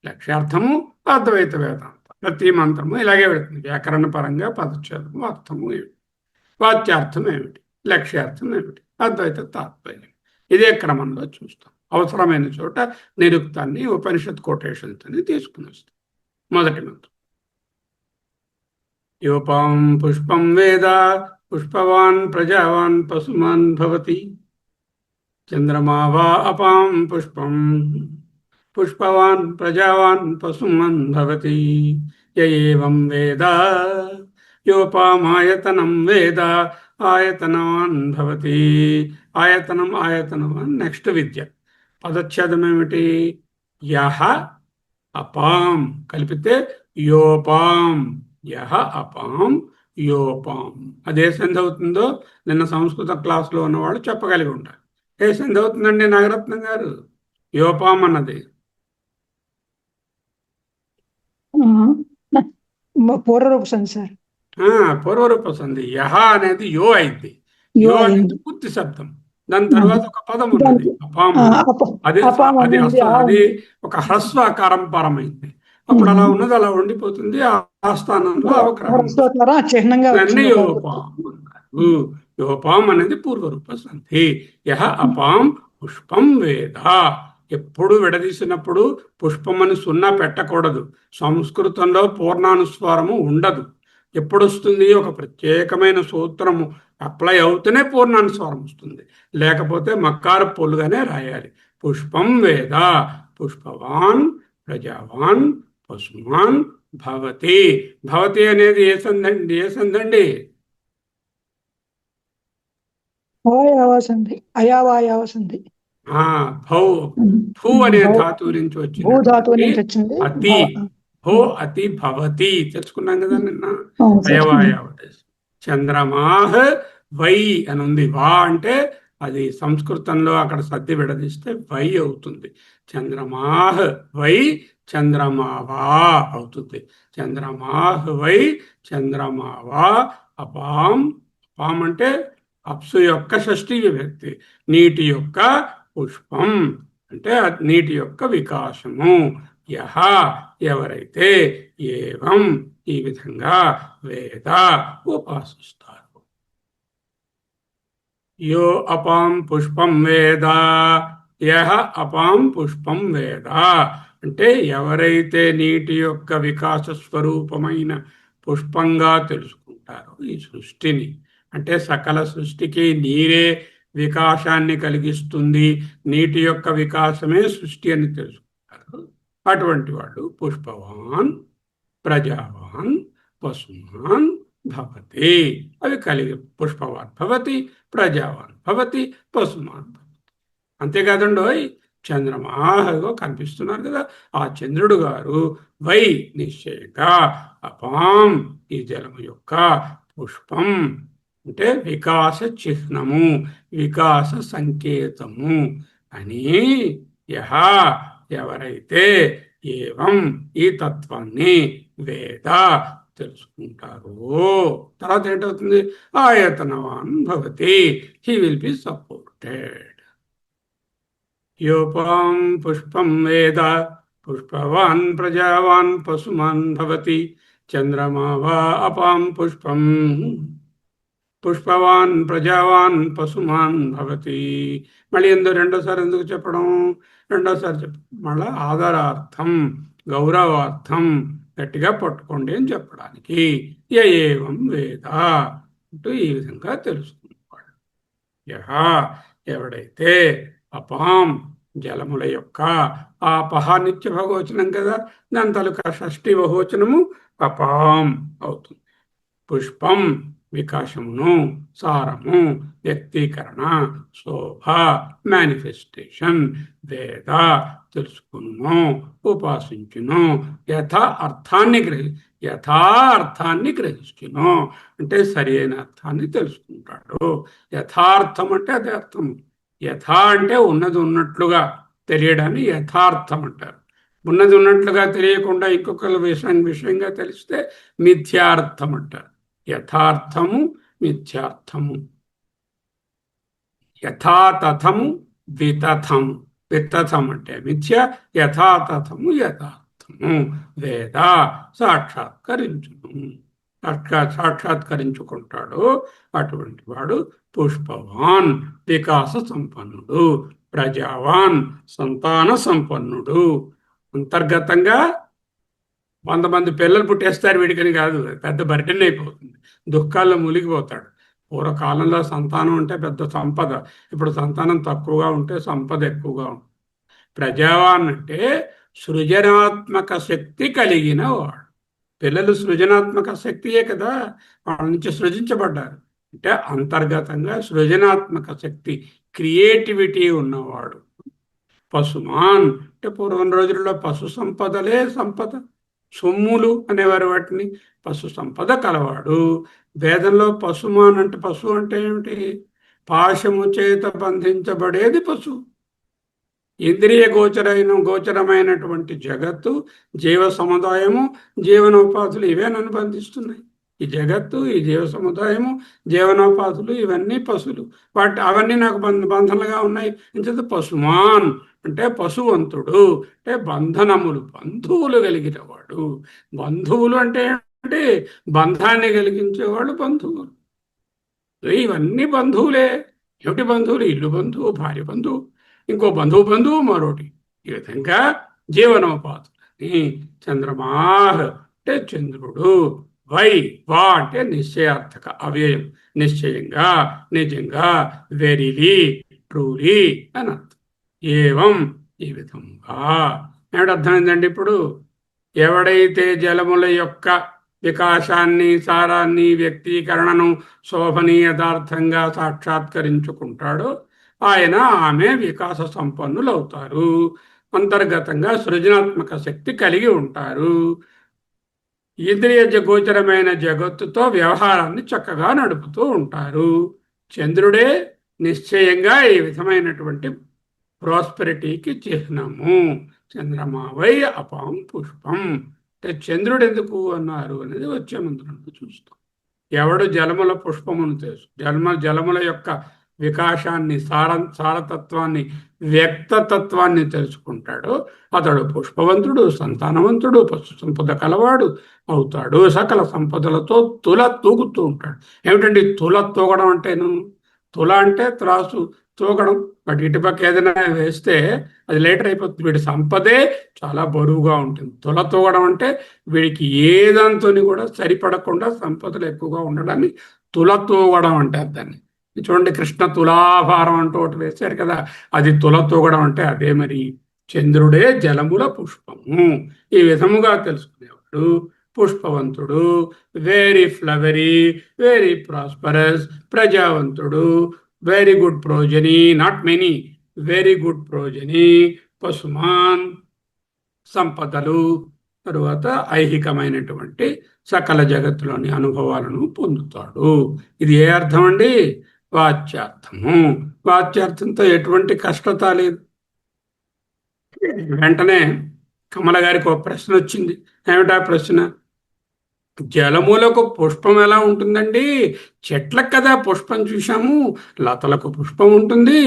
లక్ష్యార్థము, అద్వైత వేదాంతం. ప్రతి మంత్రము ఇలాగే పెడుతుంది. వ్యాకరణ పరంగా పదచ్ఛేదము, అర్థము ఏమిటి, వాచ్యార్థం ఏమిటి, లక్ష్యార్థం ఏమిటి, అద్వైత తాత్పర్యం. ఇదే క్రమంలో చూస్తాం. అవసరమైన చోట నిరుక్తాన్ని, ఉపనిషత్ కొటేషన్స్ని తీసుకుని వస్తాం. మొదటి మంత్రం యోపాం పుష్పం వేద పుష్పవాన్ ప్రజావాన్ పశుమాన్ భవతి చంద్రమా వా అపాం పుష్పం పుష్పవాన్ ప్రజావాన్ పశుమాన్ భవతి య ఏవం వేద యోపామాయతనం వేద ఆయతనవాన్ భవతి. ఆయతనవాన్ నెక్స్ట్ విద్య. పదచ్ఛేదం ఏమిటి? యహ అపాం కలిపితే యోపాం, యహ అపాం యోపాం. అదే సంధి అవుతుందో నిన్న సంస్కృత క్లాసులో ఉన్నవాళ్ళు చెప్పగలిగి ఉంటారు. ఏ సంధి అవుతుందండి నాగరత్నం గారు? యోపాం అన్నది పూర్వరూప సంధి సార్. పూర్వరూప సంధి. యహ అనేది యో అయింది. యో అనేది పూర్తి శబ్దం. దాని తర్వాత ఒక పదం ఉన్నది అపాం. అది ఒక హ్రస్వాకారం పరమైంది. అప్పుడు అలా ఉన్నది అలా ఉండిపోతుంది. ఆ స్థానంలో యోపాం అనేది పూర్వరూప సంధి. యహ అపాం పుష్పం వేద. ఎప్పుడు విడదీసినప్పుడు పుష్పమని సున్నా పెట్టకూడదు. సంస్కృతంలో పూర్ణానుస్వారము ఉండదు. ఎప్పుడు వస్తుంది? ఒక ప్రత్యేకమైన సూత్రము అప్లై అవుతూనే పూర్ణానుస్వారం వస్తుంది. లేకపోతే మక్కారు పొల్లుగానే రాయాలి. పుష్పం వేద పుష్పవాన్ ప్రజావాన్ పశుమాన్ భవతి. భవతి అనేది ఏ సంధండి? ఏ సంధండి? భూ అనే ధాతువు నుంచి వచ్చింది. అతి భో అతి భవతి తెలుసుకున్నాం కదా నిన్న. అయవాయావత. చంద్రమాహ వై అని ఉంది. వా అంటే అది సంస్కృతంలో అక్కడ సర్ది విడదీస్తే వై అవుతుంది. చంద్రమాహ వై చంద్రమావా అవుతుంది. చంద్రమాహ వై చంద్రమావా అపాం. అపాం అంటే అప్సు యొక్క షష్ఠీ విభక్తి. నీటి యొక్క పుష్పం అంటే నీటి యొక్క వికాసము. యహ ఎవరైతే ఏవం ఈ విధంగా వేద ఉపాసిస్తారు. యో అపాం పుష్పం వేద యహ అపాం పుష్పం వేద అంటే ఎవరైతే నీటి యొక్క వికాస స్వరూపమైన పుష్పంగా తెలుసుకుంటారో ఈ సృష్టిని, అంటే సకల సృష్టికి నీరే వికాసాన్ని కలిగిస్తుంది, నీటి యొక్క వికాసమే సృష్టి అని తెలుసుకుంటారు. అటువంటి వాళ్ళు పుష్పవాన్ ప్రజావాన్ పశుమాన్ భవతి. అవి కలిగి పుష్పవాన్ భవతి, ప్రజావాన్ భవతి, పశుమాన్ భవతి. అంతేకాదండోయ్, చంద్రమాహో కనిపిస్తున్నారు కదా, ఆ చంద్రుడు గారు వై నిశ్చయంగా అపాం ఈ జలము యొక్క పుష్పం అంటే వికాస చిహ్నము, వికాస సంకేతము అని యహ ఎవరైతే ఏవం ఈ తత్వాన్ని వేద తెలుసుకుంటారో, తర్వాత ఏంటవుతుంది, ఆయతనవాన్ భవతి, హీ విల్ బి సపోర్టెడ్. యోపాం పుష్పం వేద పుష్పవాన్ ప్రజావాన్ పశుమాన్ భవతి, చంద్రమా వా అపాం పుష్పం పుష్పవాన్ ప్రజావాన్ పశుమాన్ భవతి. మళ్ళీ రెండోసారి ఎందుకు చెప్పడం, రెండోసారి మళ్ళా ఆదరార్థం, గౌరవార్థం గట్టిగా పట్టుకోండి అని చెప్పడానికి. ఏవం వేద అంటూ ఈ విధంగా తెలుసుకున్నవాడు. యహ ఎవడైతే అపాం జలముల యొక్క, ఆపహ నిత్య బహువచనం కదా, దాని తాలూకా షష్ఠి బహువచనము అపాం అవుతుంది. పుష్పం వికాసమును, సారము, వ్యక్తీకరణ, శోభ, మేనిఫెస్టేషన్, వేద తెలుసుకును, ఉపాసించును, యథార్థాన్ని గ్రహించును అంటే సరి అయిన అర్థాన్ని తెలుసుకుంటాడు. యథార్థం అంటే అదే అర్థము. యథా అంటే ఉన్నది ఉన్నట్లుగా తెలియడాన్ని యథార్థం అంటారు. ఉన్నది ఉన్నట్లుగా తెలియకుండా ఇంకొకరు విషయంగా తెలిస్తే మిథ్యార్థం అంటారు. యథార్థము మిథ్యార్థము, యథాతథము వితథము. వితథం అంటే మిథ్య, యథాతథము యథార్థము. వేద సాక్షాత్కరించును, సాక్షాత్కరించుకుంటాడు. అటువంటి వాడు పుష్పవాన్ వికాస సంపన్నుడు, ప్రజావాన్ సంతాన సంపన్నుడు. అంతర్గతంగా 100 మంది పిల్లలు పుట్టేస్తారు వీడికని కాదు, పెద్ద బర్డెన్ అయిపోతుంది, దుఃఖాల్లో మునిగిపోతాడు. పూర్వకాలంలో సంతానం అంటే పెద్ద సంపద, ఇప్పుడు సంతానం తక్కువగా ఉంటే సంపద ఎక్కువగా ఉంటుంది. ప్రజావాన్ అంటే సృజనాత్మక శక్తి కలిగిన వాడు. పిల్లలు సృజనాత్మక శక్తియే కదా, వాళ్ళ నుంచి సృజించబడ్డారు. అంటే అంతర్గతంగా సృజనాత్మక శక్తి, క్రియేటివిటీ ఉన్నవాడు. పశుమాన్ అంటే పూర్వం రోజుల్లో పశు సంపదలే సంపద, సొమ్ములు అనేవారు వాటిని. పశు సంపద కలవాడు. వేదంలో పశుమాన్ అంటే, పశువు అంటే ఏమిటి, పాశము చేత బంధించబడేది పశువు. ఇంద్రియ గోచరమైనటువంటి జగత్తు, జీవ సముదాయము, జీవనోపాధులు ఇవేనను బంధిస్తున్నాయి. ఈ జగత్తు, ఈ జీవ సముదాయము, జీవనోపాధులు ఇవన్నీ పశువులు. అవన్నీ నాకు బంధనలుగా ఉన్నాయి. ఇంత పశుమాన్ అంటే పశువంతుడు అంటే బంధనములు, బంధువులు కలిగిన వాడు. బంధువులు అంటే ఏంటంటే బంధాన్ని కలిగించేవాడు బంధువులు. ఇవన్నీ బంధువులే. ఏమిటి బంధువులు? ఇల్లు బంధువు, భార్య బంధువు, ఇంకో బంధువు మరొకటి. ఈ విధంగా జీవనోపాధులని. చంద్రమాహ్ అంటే చంద్రుడు, వా అంటే నిశ్చయార్థక అవ్యయం, నిశ్చయంగా, నిజంగా, వెరీలీ, ట్రూలీ అని అర్థం. ఏవం ఈ విధంగా. ఏమిటి అర్థమైందండి ఇప్పుడు? ఎవడైతే జలముల యొక్క వికాసాన్ని, సారాన్ని, వ్యక్తీకరణను శోభనీయదార్థంగా సాక్షాత్కరించుకుంటాడో ఆయన, ఆమె వికాస సంపన్నులు అవుతారు. అంతర్గతంగా సృజనాత్మక శక్తి కలిగి ఉంటారు. ఇంద్రియ గోచరమైన జగత్తుతో వ్యవహారాన్ని చక్కగా నడుపుతూ ఉంటారు. చంద్రుడే నిశ్చయంగా ఈ విధమైనటువంటి ప్రాస్పెరిటీకి చిహ్నము. చంద్రమావై అపాం పుష్పం అంటే చంద్రుడు ఎందుకు అన్నారు అనేది వచ్చే మంత్రంలో చూస్తాం. ఎవడు జలముల పుష్పమును తెలుసు, జలముల యొక్క వికాసాన్ని, సారతత్వాన్ని, వ్యక్తతత్వాన్ని తెలుసుకుంటాడు, అతడు పుష్పవంతుడు, సంతానవంతుడు, పశు సంపద కలవాడు అవుతాడు. సకల సంపదలతో తుల తూగుతూ ఉంటాడు. ఏమిటండి తుల తూగడం అంటేను? తుల అంటే త్రాసు, తూగడం. బట్ ఇటుపక్క ఏదైనా వేస్తే అది లేటర్ అయిపోతుంది. వీడి సంపదే చాలా బరువుగా ఉంటుంది. తుల తూగడం అంటే వీడికి ఏదంతో కూడా సరిపడకుండా సంపదలు ఎక్కువగా ఉండడాన్ని తుల తూగడం అంటారు. దాన్ని చూడండి, కృష్ణ తులాభారం అంటూ ఒకటి వేశారు కదా, అది తుల తూగడం అంటే అదే. మరి చంద్రుడే జలముల పుష్పము. ఈ విధముగా తెలుసుకునేవాడు పుష్పవంతుడు, వెరీ ఫ్లవరీ, వెరీ ప్రాస్పరస్, ప్రజావంతుడు, very good progeny, not many, very good progeny, పశుమాన్, సంపదలు, తరువాత ఐహికమైనటువంటి సకల జగత్తులోని అనుభవాలను పొందుతాడు. ఇది ఏ అర్థం అండి? వాచ్యార్థము. వాచ్యార్థంతో ఎటువంటి కష్టత లేదు. వెంటనే కమల గారికి ఒక ప్రశ్న వచ్చింది. ఏమిటా ప్రశ్న? జలములకు పుష్పం ఎలా ఉంటుందండి? చెట్లకు కదా పుష్పం చూశాము, లతలకు పుష్పం ఉంటుంది,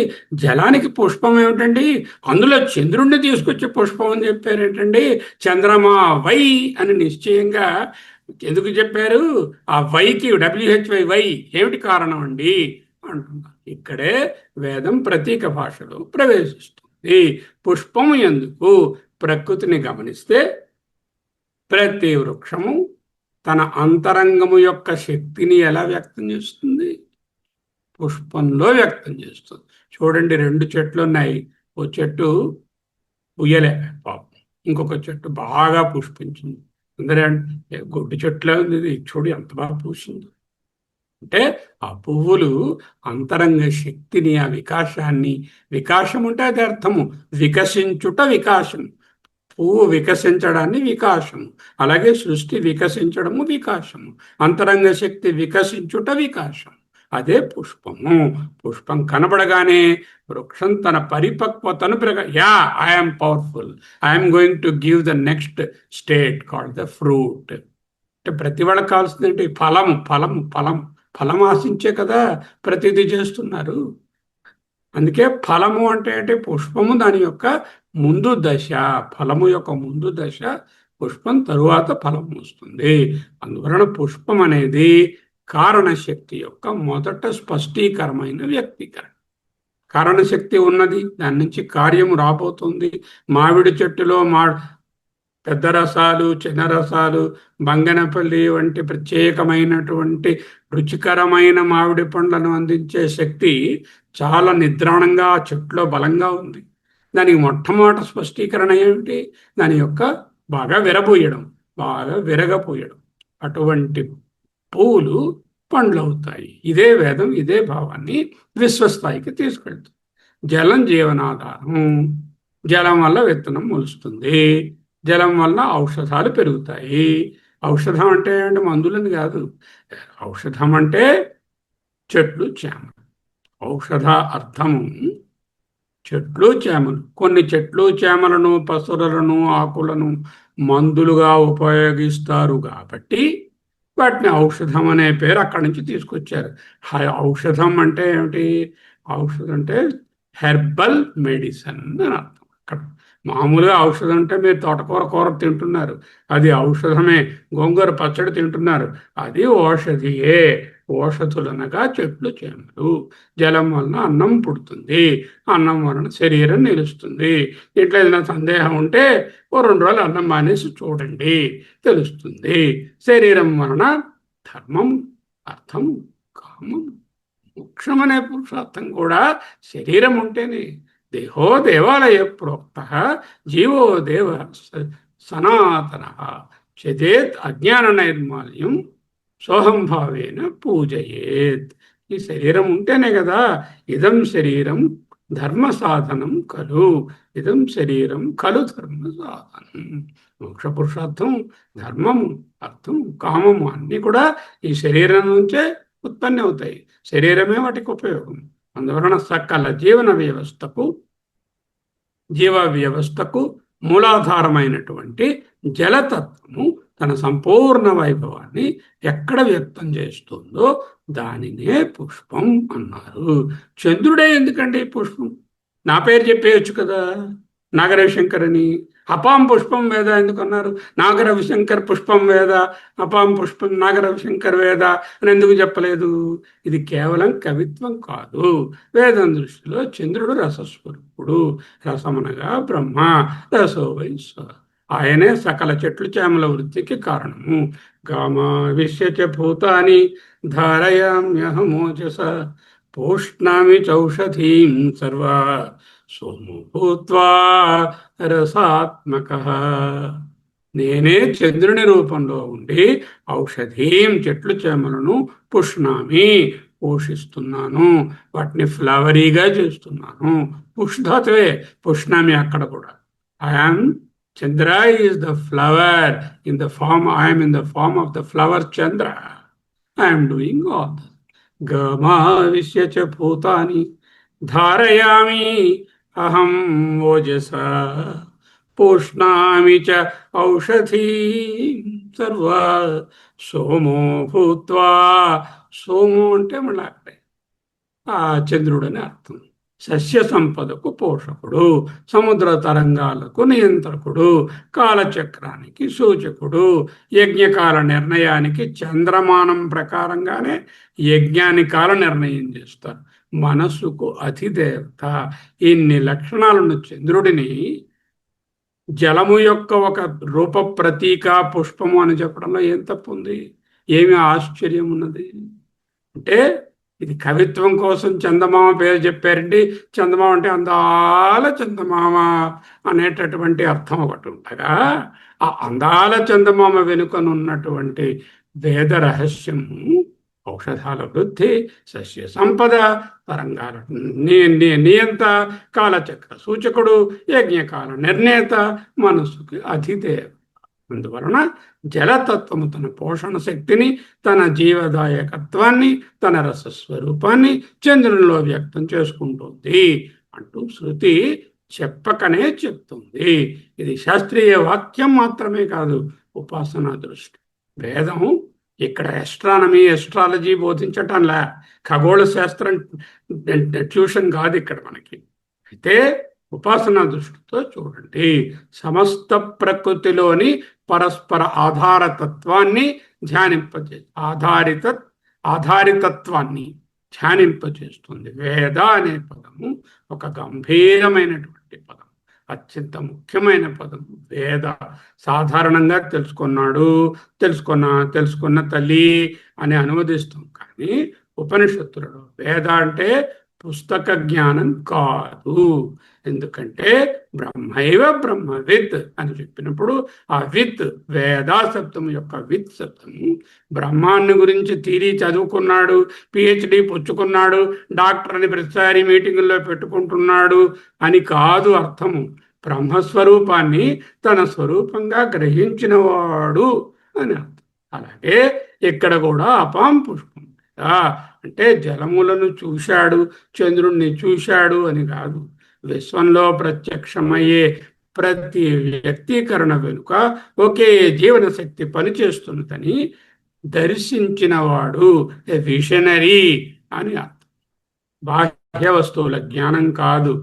జలానికి పుష్పం ఏమిటండి? అందులో చంద్రుణ్ణి తీసుకొచ్చి పుష్పం అని చెప్పారేంటండి? చంద్రమా వై అని నిశ్చయంగా ఎందుకు చెప్పారు? ఆ వైకి WHY వై ఏమిటి కారణం అండి అంటున్నారు. ఇక్కడే వేదం ప్రతీక భాషలో ప్రవేశిస్తుంది. పుష్పం ఎందుకు? ప్రకృతిని గమనిస్తే ప్రతి వృక్షము తన అంతరంగము యొక్క శక్తిని ఎలా వ్యక్తం చేస్తుంది? పుష్పంలో వ్యక్తం చేస్తుంది. చూడండి, 2 చెట్లు ఉన్నాయి. ఓ చెట్టు ఉయ్యలే పాపం, ఇంకొక చెట్టు బాగా పుష్పించింది. అందరూ గొడ్డు చెట్లే ఉంది, ఇది చూడు ఎంత బాగా పూసింది. అంటే ఆ పువ్వులు అంతరంగ శక్తిని, ఆ వికాసాన్ని, వికాసం అంటే అది అర్థము వికసించుట, వికాసం. పువ్వు వికసించడాన్ని వికాసము, అలాగే సృష్టి వికసించడము వికాసము, అంతరంగ శక్తి వికసించుట వికాసం. అదే పుష్పము. పుష్పం కనబడగానే వృక్షం తన పరిపక్వతను I'm powerful, I'm going to give the next state called the fruit. అంటే ప్రతి వాళ్ళకి కావాల్సిందంటే ఫలము, ఫలము, ఫలం. ఫలం ఆశించే కదా ప్రతిదీ చేస్తున్నారు. అందుకే ఫలము అంటే పుష్పము దాని యొక్క ముందు దశ, ఫలము యొక్క ముందు దశ పుష్పం, తరువాత ఫలం వస్తుంది. అందువలన పుష్పం అనేది కారణశక్తి యొక్క మొదట స్పష్టీకరమైన వ్యక్తీకరణ. కారణశక్తి ఉన్నది, దాని నుంచి కార్యము రాబోతుంది. మామిడి చెట్టులో పెద్ద రసాలు, చిన్న రసాలు, బంగనపల్లి వంటి ప్రత్యేకమైనటువంటి రుచికరమైన మామిడి పండ్లను అందించే శక్తి చాలా నిద్రాణంగా ఆ చెట్టులో బలంగా ఉంది. దానికి మొట్టమొదటి స్పష్టీకరణ ఏమిటి? దాని యొక్క బాగా విరబోయడం, బాగా విరగపోయడం. అటువంటి పువ్వులు పండ్లు అవుతాయి. ఇదే వేదం ఇదే భావాన్ని విశ్వస్థాయికి తీసుకెళ్తుంది. జలం జీవనాధారం. జలం వల్ల విత్తనం మొలుస్తుంది, జలం వల్ల ఔషధాలు పెరుగుతాయి. ఔషధం అంటే మందులని కాదు. ఔషధం అంటే చెట్లు, చేమలు. ఔషధ అర్థము చెట్లు, చేమలు. కొన్ని చెట్లు, చేమలను, పసరులను, ఆకులను మందులుగా ఉపయోగిస్తారు కాబట్టి వాటిని ఔషధం అనే పేరు అక్కడి నుంచి తీసుకొచ్చారు. ఔషధం అంటే ఏమిటి? ఔషధం అంటే హెర్బల్ మెడిసిన్ అని అర్థం. అక్కడ మామూలుగా ఔషధం అంటే మీరు తోటకూర తింటున్నారు, అది ఔషధమే. గోంగూర పచ్చడి తింటున్నారు, అది ఔషధియే. ఓషధులనగా చెట్లు, చేమలు. జలం వలన అన్నం పుడుతుంది, అన్నం వలన శరీరం నిలుస్తుంది. ఇట్లా ఏదైనా సందేహం ఉంటే ఓ 2 రోజులు అన్నం మానేసి చూడండి, తెలుస్తుంది. శరీరం వలన ధర్మం, అర్థం, కామం, మోక్షం అనే పురుషార్థం కూడా శరీరం ఉంటేనే. దేహో దేవాలయ ప్రోక్త జీవో దేవ సనాతన చేత్ అజ్ఞాన నైర్మాల్యం సోహంభావేన పూజయేత్. ఈ శరీరం ఉంటేనే కదా ఇదం శరీరం ధర్మ సాధనం కలు, ఇదం శరీరం కలు ధర్మ సాధనం. మోక్ష పురుషార్థం, ధర్మము, అర్థం, కామము అన్నీ కూడా ఈ శరీరం నుంచే ఉత్పత్తి అవుతాయి. శరీరమే వాటికి ఉపయోగం. అందువలన సకల జీవ వ్యవస్థకు మూలాధారమైనటువంటి జలతత్వము తన సంపూర్ణ వైభవాన్ని ఎక్కడ వ్యక్తం చేస్తుందో దానినే పుష్పం అన్నారు. చంద్రుడే ఎందుకండి పుష్పం? నా పేరు చెప్పేయచ్చు కదా, నాగరవిశంకర్ అని. అపాం పుష్పం వేద ఎందుకన్నారు? నాగరవిశంకర్ పుష్పం వేద, అపాం పుష్పం నాగరవిశంకర్ వేద అని ఎందుకు చెప్పలేదు? ఇది కేవలం కవిత్వం కాదు. వేదం దృష్టిలో చంద్రుడు రసస్వరూపుడు. రసమనగా బ్రహ్మ, రసో వైశ్వ. ఆయనే సకల చెట్లు చేమల వృత్తికి కారణము. గామా విశ్యచ భూతాని ధారయామ్యహమోజస పోష్ణామి చౌషధీం సర్వా సోమో భూత్వా రసాత్మకః. నేనే చంద్రుని రూపంలో ఉండి ఔషధీం చెట్లు చేమలను పుష్ణామి పోషిస్తున్నాను, వాటిని ఫ్లవరీగా చేస్తున్నాను. పుష్ధత్వే పుష్ణామి అక్కడ కూడా. I'm Chandra is the flower in the form, I'm in the form of the flower Chandra. I'm doing all this. గమావిశ్య చ భూతాని ధారయామి అహం ఓజస పూష్ణామి చ ఔషధీ సర్వ సోమో భూత్వా. సోము అంటే మళ్ళీ అక్కడే ఆ చంద్రుడు అని అర్థం. సస్య సంపదకు పోషకుడు, సముద్ర తరంగాలకు నియంత్రకుడు, కాలచక్రానికి సూచకుడు, యజ్ఞకాల నిర్ణయానికి చంద్రమానం ప్రకారంగానే యజ్ఞాని కాల నిర్ణయం చేస్తారు. మనస్సుకు అధిదేవత. ఇన్ని లక్షణాలను చంద్రుడిని జలము యొక్క ఒక రూప ప్రతీక పుష్పము అని చెప్పడంలో ఏం తప్పు ఉంది? ఏమి ఆశ్చర్యం ఉన్నది? అంటే ఇది కవిత్వం కోసం చందమామ పేరు చెప్పారండి. చందమామ అంటే అందాల చందమామ అనేటటువంటి అర్థం ఒకటి ఉండగా, ఆ అందాల చందమామ వెనుకనున్నటువంటి వేద రహస్యము ఔషధాల వృద్ధి, సస్య సంపద, తరంగాల నియంత, కాలచక్ర సూచకుడు, యజ్ఞకాల నిర్ణేత, మనస్సుకి అధిదేవ. అందువలన జలతత్వము తన పోషణ శక్తిని, తన జీవదాయకత్వాన్ని, తన రసస్వరూపాన్ని చంద్రునిలో వ్యక్తం చేసుకుంటుంది అంటూ శృతి చెప్పకనే చెప్తుంది. ఇది శాస్త్రీయ వాక్యం మాత్రమే కాదు, ఉపాసనా దృష్టి. వేదం ఇక్కడ ఎస్ట్రానమీ, ఎస్ట్రాలజీ బోధించటంలా, ఖగోళ శాస్త్రం ట్యూషన్ కాదు ఇక్కడ మనకి. అయితే ఉపాసనా దృష్టితో చూడండి. సమస్త ప్రకృతిలోని పరస్పర ఆధారతత్వాన్ని ఆధారితత్వాన్ని ధ్యానింపజేస్తుంది. వేద అనే పదము ఒక గంభీరమైనటువంటి పదం, అత్యంత ముఖ్యమైన పదం. వేద సాధారణంగా తెలుసుకున్న తల్లి అని అనువదిస్తాం. కానీ ఉపనిషత్తులలో వేద అంటే పుస్తక జ్ఞానం కాదు. ఎందుకంటే బ్రహ్మైవ బ్రహ్మవిత్ అని చెప్పినప్పుడు ఆ విత్, వేదా శబ్దం యొక్క విత్ శబ్దము బ్రహ్మాన్ని గురించి థియరీ చదువుకున్నాడు, పిహెచ్డి పుచ్చుకున్నాడు, డాక్టర్ అని ప్రతిసారి మీటింగుల్లో పెట్టుకుంటున్నాడు అని కాదు అర్థము. బ్రహ్మస్వరూపాన్ని తన స్వరూపంగా గ్రహించినవాడు అని అర్థం. అలాగే ఇక్కడ కూడా అపాం పుష్పం అంటే జలములను చూశాడు, చంద్రుణ్ణి చూశాడు అని కాదు. విశ్వంలో ప్రత్యక్షమయ్యే ప్రతి వ్యక్తీకరణ వెనుక ఒకే జీవన శక్తి పనిచేస్తున్నదని దర్శించినవాడు విషనరీ అని అర్థం. బాహ్య వస్తువుల జ్ఞానం కాదు,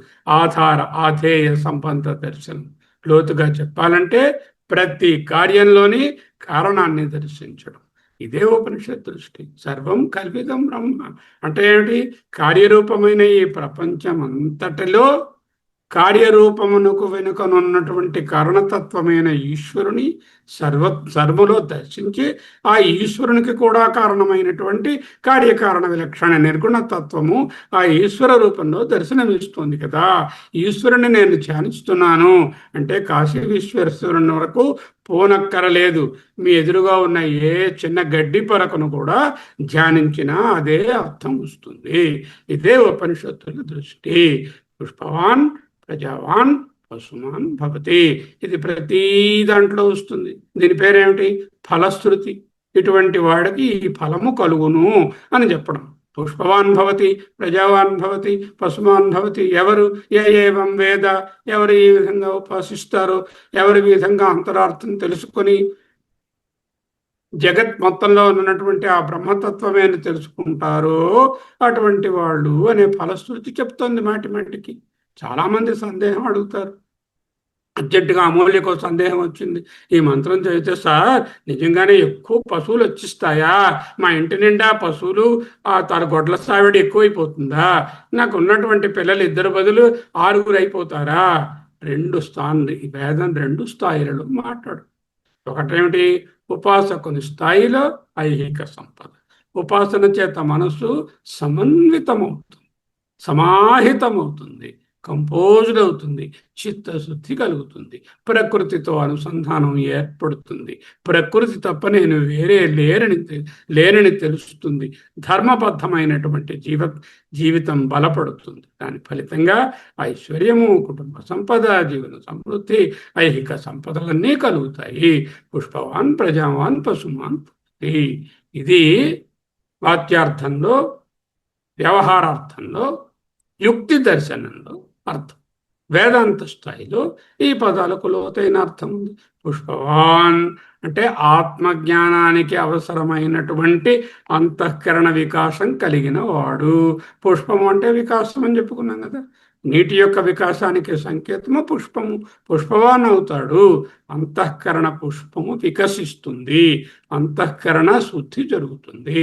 ఆధేయ సంబంధ దర్శనం. లోతుగా చెప్పాలంటే ప్రతి కార్యంలోని కారణాన్ని దర్శించడం. ఇదే ఉపనిషత్ దృష్టి. సర్వం కల్పితం బ్రహ్మ అంటే ఏమిటి? కార్యరూపమైన ఈ ప్రపంచం అంతటిలో కార్యరూపమునకు వెనుకనున్నటువంటి కారణతత్వమైన ఈశ్వరుని సర్వములో దర్శించి ఆ ఈశ్వరునికి కూడా కారణమైనటువంటి కార్యకారణ విలక్షణ నిర్గుణతత్వము ఆ ఈశ్వర రూపంలో దర్శనమిస్తుంది కదా. ఈశ్వరుని నేను ధ్యానిస్తున్నాను అంటే కాశీ విశ్వేశ్వరుని వరకు పోనక్కరలేదు. మీ ఎదురుగా ఉన్న ఏ చిన్న గడ్డి పరకను కూడా ధ్యానించినా అదే అర్థం వస్తుంది. ఇదే ఉపనిషత్తుల దృష్టి. పుష్పవాన్ ప్రజావాన్ పశుమాన్ భవతి. ఇది ప్రతి దాంట్లో వస్తుంది. దీని పేరేమిటి? ఫలశ్రుతి. ఇటువంటి వాడికి ఈ ఫలము కలుగును అని చెప్పడం. పుష్పవాన్ భవతి, ప్రజావాన్ భవతి, పశుమాన్ భవతి. ఎవరు? ఏవం వేద, ఎవరు ఈ విధంగా ఉపాసిస్తారో, ఎవరి విధంగా అంతరార్థం తెలుసుకొని జగత్ మొత్తంలో ఉన్నటువంటి ఆ బ్రహ్మతత్వమే తెలుసుకుంటారో అటువంటి వాళ్ళు అనే ఫలశ్రుతి చెప్తోంది మాటికి. చాలా మంది సందేహం అడుగుతారు. అర్జెంటుగా అమూల్యకు సందేహం వచ్చింది. ఈ మంత్రం చదివితే సార్ నిజంగానే ఎక్కువ పశువులు వచ్చిస్తాయా? మా ఇంటి నిండా పశువులు, తన గొడ్ల సావిడి ఎక్కువైపోతుందా? నాకు ఉన్నటువంటి పిల్లలు 2 బదులు 6 అయిపోతారా? 2 స్థానాలు ఈ వేదం 2 స్థాయిలలో మాట్లాడు. ఒకటేమిటి? ఉపాసకుని స్థాయిలో ఐహిక సంపద. ఉపాసన చేత మనసు సమన్వితమవుతుంది, సమాహితమవుతుంది. కంపోజ్డ్ అవుతుంది, చిత్తశుద్ధి కలుగుతుంది, ప్రకృతితో అనుసంధానం ఏర్పడుతుంది, ప్రకృతి తప్ప నేను వేరే లేరని తెలుస్తుంది, ధర్మబద్ధమైనటువంటి జీవితం బలపడుతుంది. దాని ఫలితంగా ఐశ్వర్యము, కుటుంబ సంపద, జీవన సమృద్ధి, ఐహిక సంపదలన్నీ కలుగుతాయి. పుష్పవాన్ ప్రజావాన్ పశుమాన్ భవతి. ఇది వాక్యార్థంలో, వ్యవహారార్థంలో, యుక్తి దర్శనంలో అర్థం. వేదాంత స్థాయిలో ఈ పదాలకు లోతైన అర్థం ఉంది. పుష్పవాన్ అంటే ఆత్మజ్ఞానానికి అవసరమైనటువంటి అంతఃకరణ వికాసం కలిగిన వాడు. పుష్పము అంటే వికాసం అని చెప్పుకున్నాం కదా. నీటి యొక్క వికాసానికి సంకేతము పుష్పము. పుష్పవాన్ అవుతాడు. అంతఃకరణ పుష్పము వికసిస్తుంది, అంతఃకరణ శుద్ధి జరుగుతుంది.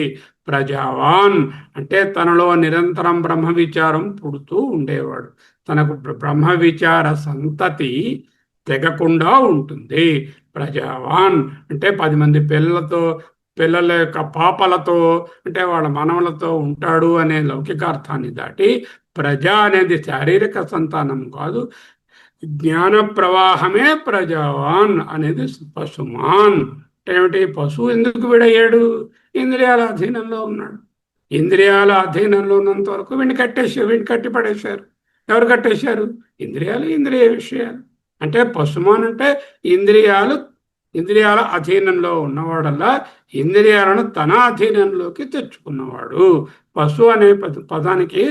ప్రజావాన్ అంటే తనలో నిరంతరం బ్రహ్మ విచారం పుడుతూ ఉండేవాడు. తనకు బ్రహ్మ విచార సంతతి తెగకుండా ఉంటుంది. ప్రజావాన్ అంటే 10 మంది పిల్లల యొక్క పాపలతో అంటే వాళ్ళ మనవలతో ఉంటాడు అనే లౌకికార్థాన్ని దాటి ప్రజ అనేది శారీరక సంతానం కాదు, జ్ఞాన ప్రవాహమే ప్రజావాన్ అనేది పశుమాన్. ఏమిటి? పశువు ఎందుకు విడయ్యాడు? ఇంద్రియాల అధీనంలో ఉన్నాడు. ఇంద్రియాల అధీనంలో ఉన్నంత వరకు వీడిని కట్టి పడేశారు. ఎవరు కట్టేశారు? ఇంద్రియాలు, ఇంద్రియ విషయాలు. అంటే పశుమాన్ అంటే ఇంద్రియాల అధీనంలో ఉన్నవాడల్లా ఇంద్రియాలను తన అధీనంలోకి తెచ్చుకున్నవాడు. పశు అనే పదానికి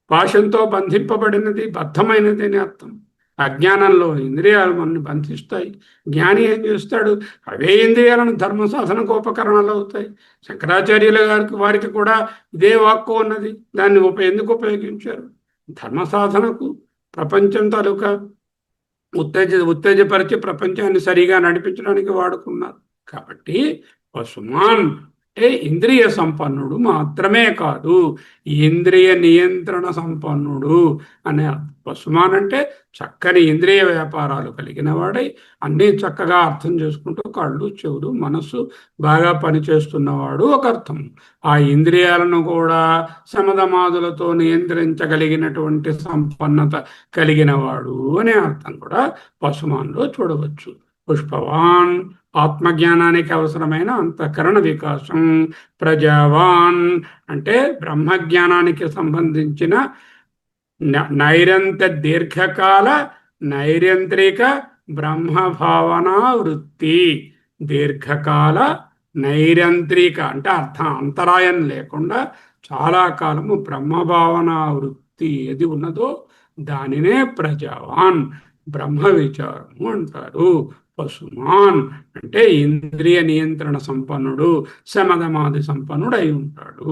పాశంతో బంధింపబడినది, బద్ధమైనది అని అర్థం. అజ్ఞానంలో ఇంద్రియాలు మనల్ని బంధిస్తాయి. జ్ఞాని ఏం చేస్తాడు? అవే ఇంద్రియాలను ధర్మ సాధనకు ఉపకరణలు అవుతాయి. శంకరాచార్యుల వారికి కూడా ఇదే వాక్కు ఉన్నది. దాన్ని ఎందుకు ఉపయోగించారు? ధర్మ సాధనకు, ప్రపంచం తాలూకా ఉత్తేజపరిచి ప్రపంచాన్ని సరిగా నడిపించడానికి వాడుకున్నారు. కాబట్టి పశుమాన్ అంటే ఇంద్రియ సంపన్నుడు మాత్రమే కాదు, ఇంద్రియ నియంత్రణ సంపన్నుడు అనే. పశుమాన్ అంటే చక్కని ఇంద్రియ వ్యాపారాలు కలిగిన వాడై అన్నీ చక్కగా అర్థం చేసుకుంటూ కళ్ళు, చెవులు, మనస్సు బాగా పనిచేస్తున్నవాడు ఒక అర్థం. ఆ ఇంద్రియాలను కూడా శమధమాదులతో నియంత్రించగలిగినటువంటి సంపన్నత కలిగిన వాడు అనే అర్థం కూడా పశుమాన్లో చూడవచ్చు. పుష్పవాన్ ఆత్మజ్ఞానానికి అవసరమైన అంతఃకరణ వికాసం. ప్రజావాన్ అంటే బ్రహ్మజ్ఞానానికి సంబంధించిన దీర్ఘకాల నైరంత్రిక బ్రహ్మభావనా వృత్తి. దీర్ఘకాల నైరంత్రిక అంటే అంతరాయం లేకుండా చాలా కాలము బ్రహ్మభావనా వృత్తి ఏది ఉన్నదో దానినే ప్రజావాన్, బ్రహ్మ విచారము అంటారు. పశుమాన్ అంటే ఇంద్రియ నియంత్రణ సంపన్నుడు, శమధమాది సంపన్నుడు అయి ఉంటాడు.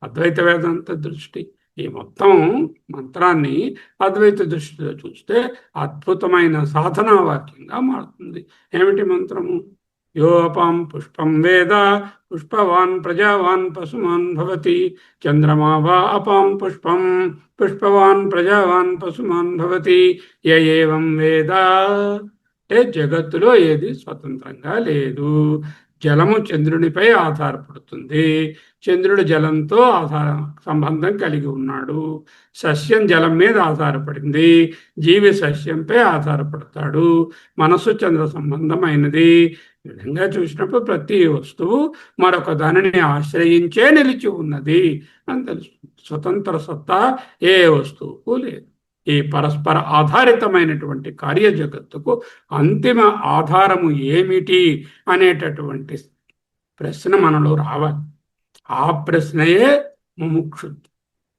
అద్వైత వేదాంత దృష్టి ఈ మొత్తం మంత్రాన్ని అద్వైత దృష్టిలో చూస్తే అద్భుతమైన సాధనా వాక్యంగా మారుతుంది. ఏమిటి మంత్రము? యోపం పుష్పం వేద పుష్పవాన్ ప్రజావాన్ పశుమాన్ భవతి. చంద్రమా వా అపాం పుష్పం పుష్పవాన్ ప్రజావాన్ పశుమాన్ భవతి. ఏవం వేద అంటే జగత్తులో ఏది స్వతంత్రంగా లేదు. జలము చంద్రునిపై ఆధారపడుతుంది, చంద్రుడు జలంతో సంబంధం కలిగి ఉన్నాడు. సస్యం జలం మీద ఆధారపడింది, జీవి సస్యంపై ఆధారపడతాడు. మనస్సు చంద్ర సంబంధమైనది. ఈ విధంగా చూసినప్పుడు ప్రతి వస్తువు మరొక దానిని ఆశ్రయించే నిలిచి ఉన్నది అని తెలుస్తుంది. స్వతంత్ర సత్తా ఏ వస్తువుకు లేదు. ఈ పరస్పర ఆధారితమైనటువంటి కార్య జగత్తుకు అంతిమ ఆధారము ఏమిటి అనేటటువంటి ప్రశ్న మనలో రావాలి. ఆ ప్రశ్నయే ముముక్షుత్వం,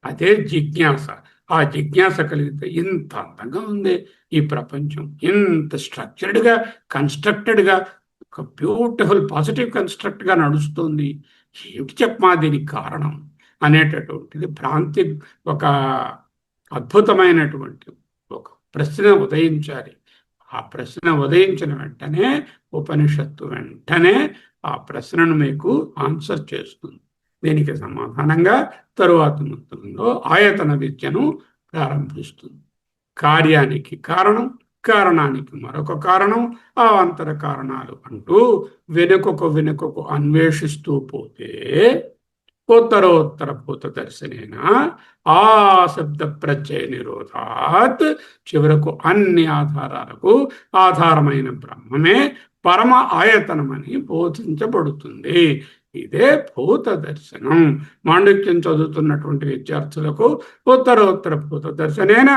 అదే జిజ్ఞాస. ఆ జిజ్ఞాస కలిగితే ఇంత అందంగా ఉంది ఈ ప్రపంచం, ఇంత స్ట్రక్చర్డ్గా కన్స్ట్రక్టెడ్గా, ఒక బ్యూటిఫుల్ పాజిటివ్ కన్స్ట్రక్ట్గా నడుస్తుంది, ఏమిటి చెప్పమా దీనికి కారణం అనేటటువంటిది భ్రాంతి, ఒక అద్భుతమైనటువంటి ఒక ప్రశ్న ఉదయించాలి. ఆ ప్రశ్న ఉదయించిన వెంటనే ఉపనిషత్తు వెంటనే ఆ ప్రశ్నను మీకు ఆన్సర్ చేస్తుంది. దీనికి సమాధానంగా తరువాత మంత్రంలో ఆయతన విద్యను ప్రారంభిస్తుంది. కార్యానికి కారణం, కారణానికి మరొక కారణం, అవాంతర కారణాలు అంటూ వెనుకకు అన్వేషిస్తూ పోతే ఉత్తరోత్తరభూత దర్శనేన ఆ శబ్ద ప్రత్యయ నిరోధాత్ చివరకు అన్ని ఆధారాలకు ఆధారమైన బ్రహ్మమే పరమ ఆయతనమని బోధించబడుతుంది. ఇదే భూత దర్శనం. మాండిక్యం చదువుతున్నటువంటి విద్యార్థులకు ఉత్తరోత్తర భూత దర్శనేన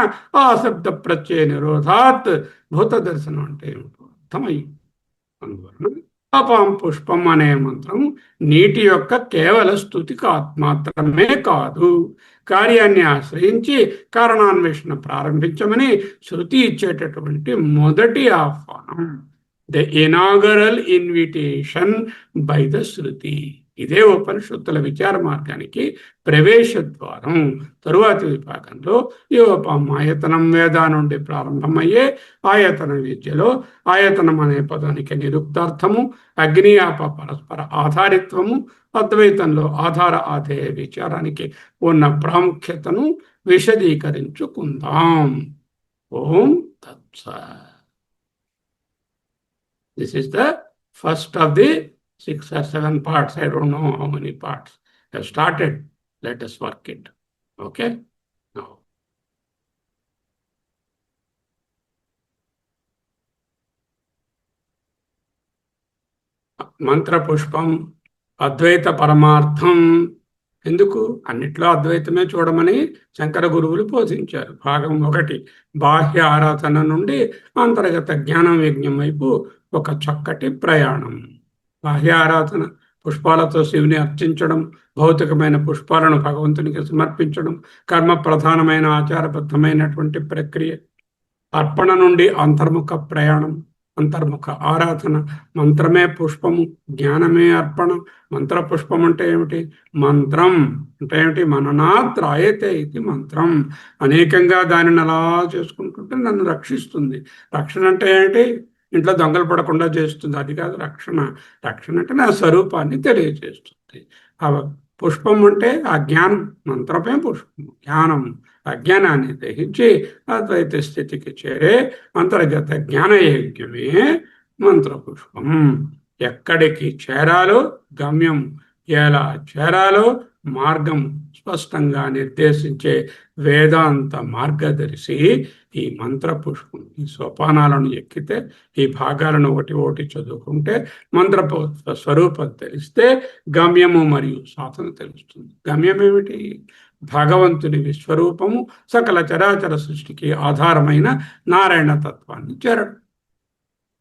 ఆ శబ్ద ప్రత్యయ నిరోధాత్ భూత దర్శనం అంటే ఏమిటో అర్థమయ్యింది. అందువలన అపాం పుష్పం అనే మంత్రం నీటి యొక్క కేవల స్తుతి మాత్రమే కాదు, కార్యాన్ని ఆశ్రయించి కారణాన్వేషణ ప్రారంభించమని శృతి ఇచ్చేటటువంటి మొదటి ఆహ్వానం, the inaugural invitation by the Shruti. ఇదే ఉపనిషత్తుల విచార మార్గానికి ప్రవేశ ద్వారం. తరువాతి విభాగంలో యోపం ఆయతనం వేద నుండి ప్రారంభమయ్యే ఆయతన విద్యలో ఆయతనం అనే పదానికి నిరుక్తార్థము, అగ్ని ఆప పరస్పర ఆధారిత్వము, అద్వైతంలో ఆధార ఆధేయ విచారానికి ఉన్న ప్రాముఖ్యతను విశదీకరించుకుందాం. ఓం తత్సత్. This is the first of the 6 or 7 parts. I don't know how many parts have started. Let us work it. Okay? Now. మంత్ర పుష్పం అద్వైత పరమార్థం. ఎందుకు? అన్నిట్లో అద్వైతమే చూడమని శంకర గురువులు బోధించారు. భాగం 1 బాహ్య ఆరాధన నుండి అంతర్గత జ్ఞానం యజ్ఞం వైపు ఒక చక్కటి ప్రయాణం. బాహ్య ఆరాధన పుష్పాలతో శివుని అర్చించడం, భౌతికమైన పుష్పాలను భగవంతునికి సమర్పించడం కర్మ ప్రధానమైన ఆచారబద్ధమైనటువంటి ప్రక్రియ. అర్పణ నుండి అంతర్ముఖ ప్రయాణం, అంతర్ముఖ ఆరాధన. మంత్రమే పుష్పము, జ్ఞానమే అర్పణ. మంత్ర పుష్పం అంటే ఏమిటి? మంత్రం అంటే ఏమిటి? మననాత్ రాయతే ఇది మంత్రం. అనేకంగా దానిని అలా చేసుకుంటుంటే నన్ను రక్షిస్తుంది. రక్షణ అంటే ఏంటి? ఇంట్లో దొంగలు పడకుండా చేస్తుంది, అది కాదు రక్షణ. రక్షణ అంటే నా స్వరూపాన్ని తెలియజేస్తుంది. ఆ పుష్పం అంటే ఆ జ్ఞానం. మంత్రమే పుష్పము, జ్ఞానం. అజ్ఞానాన్ని దహించి అద్వైత స్థితికి చేరే అంతర్గత జ్ఞానయజ్ఞమే మంత్రపుష్పం. ఎక్కడికి చేరాలో గమ్యం, ఎలా చేరాలో మార్గం స్పష్టంగా నిర్దేశించే వేదాంత మార్గదర్శి ఈ మంత్రపుష్పం. ఈ సోపానాలను ఎక్కితే, ఈ భాగాలను ఒకటి చదువుకుంటే మంత్రపుష్ప స్వరూపం తెలిస్తే గమ్యము మరియు సాధన తెలుస్తుంది. గమ్యం ఏమిటి? భగవంతుని విశ్వరూపము, సకల చరాచర సృష్టికి ఆధారమైన నారాయణ తత్వాన్ని చేరడం.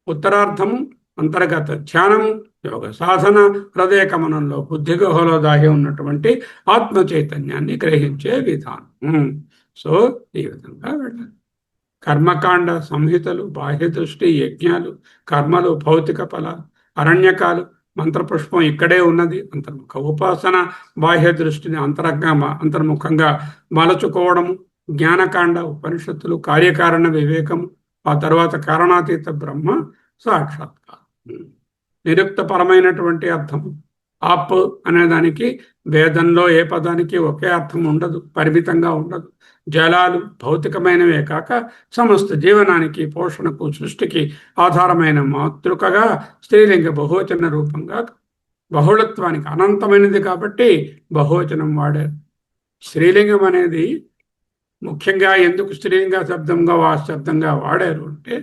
ఉత్తరార్థము అంతర్గత ధ్యానము, యోగ సాధన, హృదయ కమనంలో బుద్ధి గుహలో దాగి ఉన్నటువంటి ఆత్మ చైతన్యాన్ని గ్రహించే విధానం. సో ఈ విధంగా వెళ్ళాలి. కర్మకాండ సంహితలు, బాహ్య దృష్టి, యజ్ఞాలు, కర్మలు, భౌతిక ఫలాలు, అరణ్యకాలు. మంత్రపుష్పం ఇక్కడే ఉన్నది. అంతర్ముఖ ఉపాసన, బాహ్య దృష్టిని అంతర్ముఖంగా మలచుకోవడము, జ్ఞానకాండ, ఉపనిషత్తులు, కార్యకారణ వివేకము, ఆ తర్వాత కారణాతీత బ్రహ్మ సాక్షాత్కారం. నిరుక్తపరమైనటువంటి అర్థము. ఆప్ అనేదానికి వేదంలో ఏ పదానికి ఒకే అర్థం ఉండదు, పరిమితంగా ఉండదు. జలాలు భౌతికమైనవే కాక సమస్త జీవనానికి, పోషణకు, సృష్టికి ఆధారమైన మాతృకగా స్త్రీలింగ బహువచన రూపంగా బహుళత్వానికి అనంతమైనది కాబట్టి బహువచనం వాడారు. స్త్రీలింగం అనేది ముఖ్యంగా ఎందుకు స్త్రీలింగ శబ్దంగా వాడారు అంటే,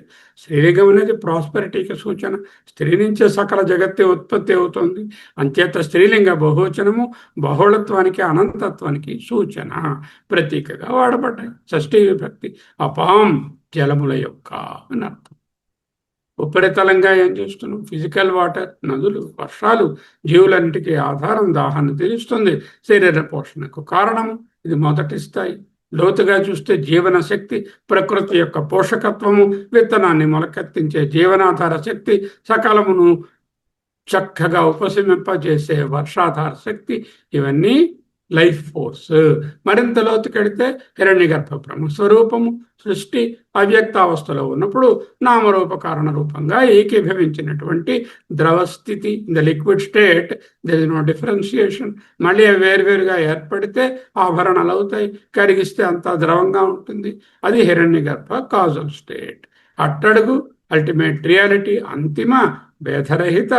స్త్రీలింగం అనేది ప్రాస్పెరిటీకి సూచన. స్త్రీ నుంచే సకల జగత్తే ఉత్పత్తి అవుతుంది. అంచేత స్త్రీలింగ బహువచనము బహుళత్వానికి, అనంతత్వానికి సూచన, ప్రతీకగా వాడబడ్డాయి. షష్ఠీ విభక్తి. అపాం జలముల యొక్క అని అర్థం. ఉపరితలంగా ఏం చేస్తున్నాం? ఫిజికల్ వాటర్, నదులు, వర్షాలు జీవులన్నిటికీ ఆధారం, దాహాన్ని తీరుస్తుంది, శరీర పోషణకు కారణము. ఇది మొదటి స్థాయి. లోతుగా చూస్తే జీవన శక్తి, ప్రకృతి యొక్క పోషకత్వము, విత్తనాన్ని మొలకెత్తించే జీవనాధార శక్తి, సకాలమును చక్కగా ఉపశమింపజేసే వర్షాధార శక్తి, ఇవన్నీ లైఫ్ ఫోర్స్. మరింత లోతుకెడితే హిరణ్యగర్భ బ్రహ్మస్వరూపము, సృష్టి అవ్యక్తావస్థలో ఉన్నప్పుడు నామరూప కారణ రూపంగా ఏకీభవించినటువంటి ద్రవస్థితి, the liquid state, there is no differentiation. మళ్ళీ వేరువేరుగా ఏర్పడితే ఆభరణాలు అవుతాయి, కరిగిస్తే అంతా ద్రవంగా ఉంటుంది. అది హిరణ్యగర్భ కాజల్ స్టేట్. అట్టడుగు అల్టిమేట్ రియాలిటీ, అంతిమ భేదరహిత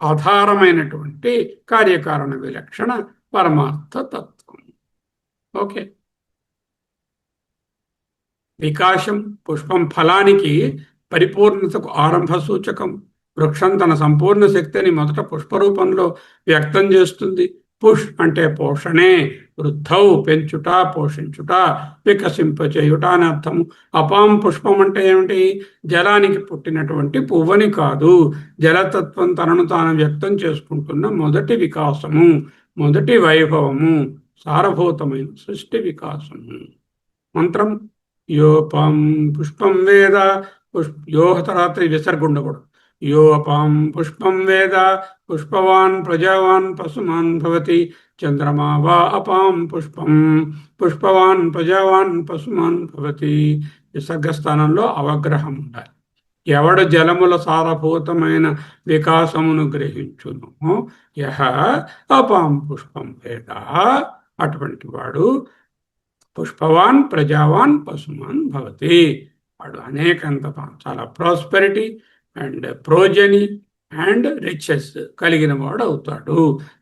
ఆధారమైనటువంటి కార్యకారణ విలక్షణ పరమార్థ తత్వం. ఓకే. వికాసం పుష్పం ఫలానికి పరిపూర్ణతకు ఆరంభ సూచకం. వృక్షం తన సంపూర్ణ శక్తిని మొదట పుష్పరూపంలో వ్యక్తం చేస్తుంది. పుష్ అంటే పోషణే, వృద్ధౌ పెంచుట, పోషించుట, వికసింపచేయుట అని అర్థము. అపాం పుష్పం అంటే ఏమిటి? జలానికి పుట్టినటువంటి పువ్వని కాదు, జలతత్వం తనను తాను వ్యక్తం చేసుకుంటున్న మొదటి వికాసము, మొదటి వైభవము, సారభూతమైన సృష్టి వికాసము. మంత్రం యోపం పుష్పం వేద యోహ తర్వాత విసర్గ ఉండకూడదు. యోపం పుష్పం వేద పుష్పవాన్ ప్రజావాన్ పశుమాన్ భవతి చంద్రమా వా అపాం పుష్పం పుష్పవాన్ ప్రజావాన్ పశుమాన్ భవతి. విసర్గ స్థానంలో అవగ్రహం ఉండాలి. ఎవడు జలముల సారభూతమైన వికాసమును గ్రహించును యహ అపాం పుష్పం వేద, అటువంటి వాడు పుష్పవాన్ ప్రజావాన్ పశుమాన్ భవతి, వాడు అనేకంత చాలా ప్రాస్పెరిటీ అండ్ ప్రోజని అండ్ రిచెస్ కలిగిన వాడు అవుతాడు.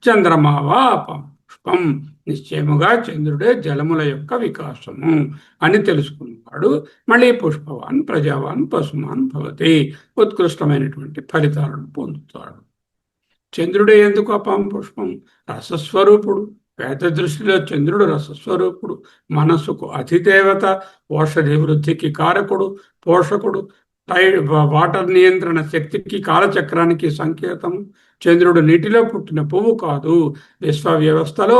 చంద్రమావా అపాం పుష్పం, నిశ్చయముగా చంద్రుడే జలముల యొక్క వికాసము అని తెలుసుకున్నవాడు మళ్ళీ పుష్పవాన్ ప్రజావాన్ పశుమాన్ భవతి, ఉత్కృష్టమైనటువంటి ఫలితాలను పొందుతాడు. చంద్రుడే ఎందుకు అపాం పుష్పం? రసస్వరూపుడు. వేద దృష్టిలో చంద్రుడు రసస్వరూపుడు, మనస్సుకు అధిదేవత, ఓషధి వృద్ధికి కారకుడు, పోషకుడు, వాటర్ నియంత్రణ శక్తికి కాలచక్రానికి సంకేతము. చంద్రుడు నీటిలో పుట్టిన పువ్వు కాదు, విశ్వ వ్యవస్థలో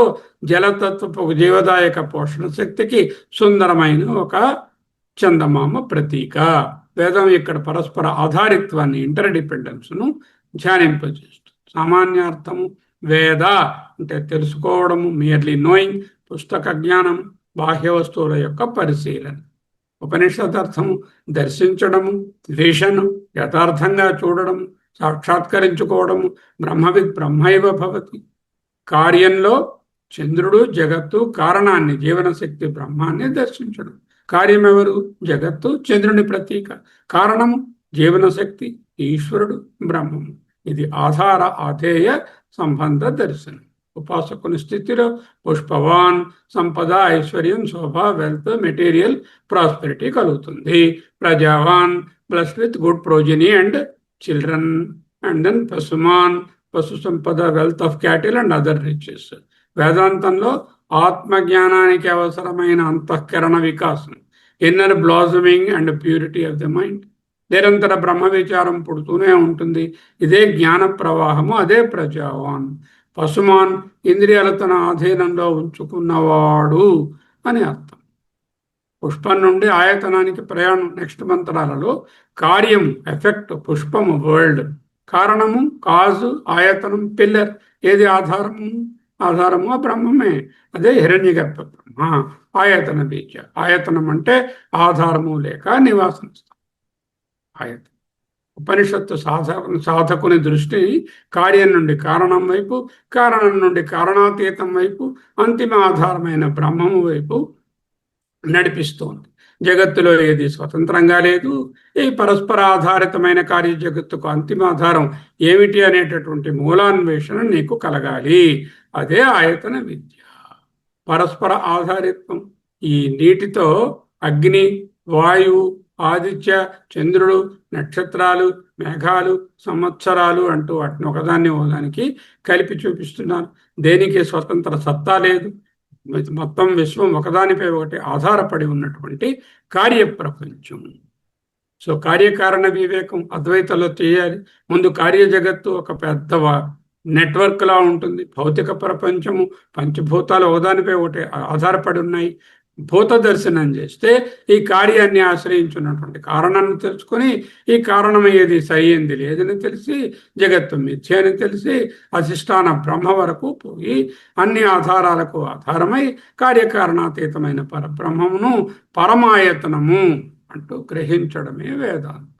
జలతత్వపు జీవదాయక పోషణ శక్తికి సుందరమైన ఒక చందమామ ప్రతీక. వేదం ఇక్కడ పరస్పర ఆధారిత్వాన్ని, ఇంటర్డిపెండెన్స్ను ధ్యానింపజేస్తుంది. సామాన్యార్థము వేద అంటే తెలుసుకోవడము, మియర్లీ నోయింగ్, పుస్తక జ్ఞానం, బాహ్య వస్తువుల యొక్క పరిశీలన. ఉపనిషదర్థము దర్శించడము, విషను యథార్థంగా చూడడము, సాక్షాత్కరించుకోవడము. బ్రహ్మవిద్ బ్రహ్మైవ భవతి. కార్యంలో చంద్రుడు జగత్తు కారణాన్ని, జీవనశక్తి బ్రహ్మాన్ని దర్శించడం. కార్యం ఎవరు? జగత్తు చంద్రుని ప్రతీక. కారణము జీవనశక్తి, ఈశ్వరుడు బ్రహ్మము. ఇది ఆధార ఆధేయ సంబంధ దర్శనం. ఉపాసకుని స్థితిలో పుష్పవాన్ సంపద, ఐశ్వర్యం, శోభ, వెల్త్, మెటీరియల్ ప్రాస్పెరిటీ కలుగుతుంది. ప్రజావాన్ blessed with good progeny and children, and then పశుమాన్ పశు సంపద, wealth of cattle and other riches. వేదాంతంలో ఆత్మజ్ఞానానికి అవసరమైన అంతఃకరణ వికాసం, inner blossoming and purity of the mind, నిరంతర బ్రహ్మ విచారం పుడుతూనే ఉంటుంది. ఇదే జ్ఞాన ప్రవాహము, అదే ప్రజావాన్. పశుమాన్ ఇంద్రియాలు తన ఆధీనంలో ఉంచుకున్నవాడు అని అర్థం. పుష్పం నుండి ఆయతనానికి ప్రయాణం. నెక్స్ట్ మంత్రాలలో కార్యం ఎఫెక్ట్, పుష్పము వరల్డ్, కారణము కాజు, ఆయతనం పిల్లర్. ఏది ఆధారము? ఆధారము ఆ బ్రహ్మమే, అదే హిరణ్యగర్భ బ్రహ్మ. ఆయతన బీజ, ఆయతనం అంటే ఆధారము లేక నివాసం. ఆయతనం ఉపనిషత్తు సాధకుని దృష్టి కార్యం నుండి కారణం వైపు, కారణం నుండి కారణాతీతం వైపు, అంతిమ ఆధారమైన బ్రహ్మము వైపు నడిపిస్తోంది. జగత్తులో ఏది స్వతంత్రంగా లేదు. ఈ పరస్పర ఆధారితమైన కార్య జగత్తుకు అంతిమ ఆధారం ఏమిటి అనేటటువంటి మూలాన్వేషణ నీకు కలగాలి. అదే ఆయతన విద్య. పరస్పర ఆధారిత్వం. ఈ నీటితో అగ్ని, వాయువు, ఆదిత్య, చంద్రుడు, నక్షత్రాలు, మేఘాలు, సంవత్సరాలు అంటూ వాటిని ఒకదానికి కలిపి చూపిస్తున్నాను. దేనికి స్వతంత్ర సత్తా లేదు. మొత్తం విశ్వం ఒకదానిపై ఒకటి ఆధారపడి ఉన్నటువంటి కార్యప్రపంచం. సో కార్యకారణ వివేకం అద్వైతలో చేయాలి. ముందు కార్య జగత్తు ఒక పెద్ద నెట్వర్క్ లా ఉంటుంది. భౌతిక ప్రపంచము, పంచభూతాలు ఒకదానిపై ఒకటి ఆధారపడి ఉన్నాయి. భూత దర్శనం చేస్తే ఈ కార్యాన్ని ఆశ్రయించున్నటువంటి కారణాన్ని తెలుసుకొని, ఈ కారణం ఏది సరైంది లేదని తెలిసి, జగత్తు మిథ్య అని తెలిసి, అధిష్టాన బ్రహ్మ వరకు పోయి అన్ని ఆధారాలకు ఆధారమై కార్యకారణాతీతమైన పరబ్రహ్మమును పరమాయతనము అంటూ గ్రహించడమే వేదాంతం.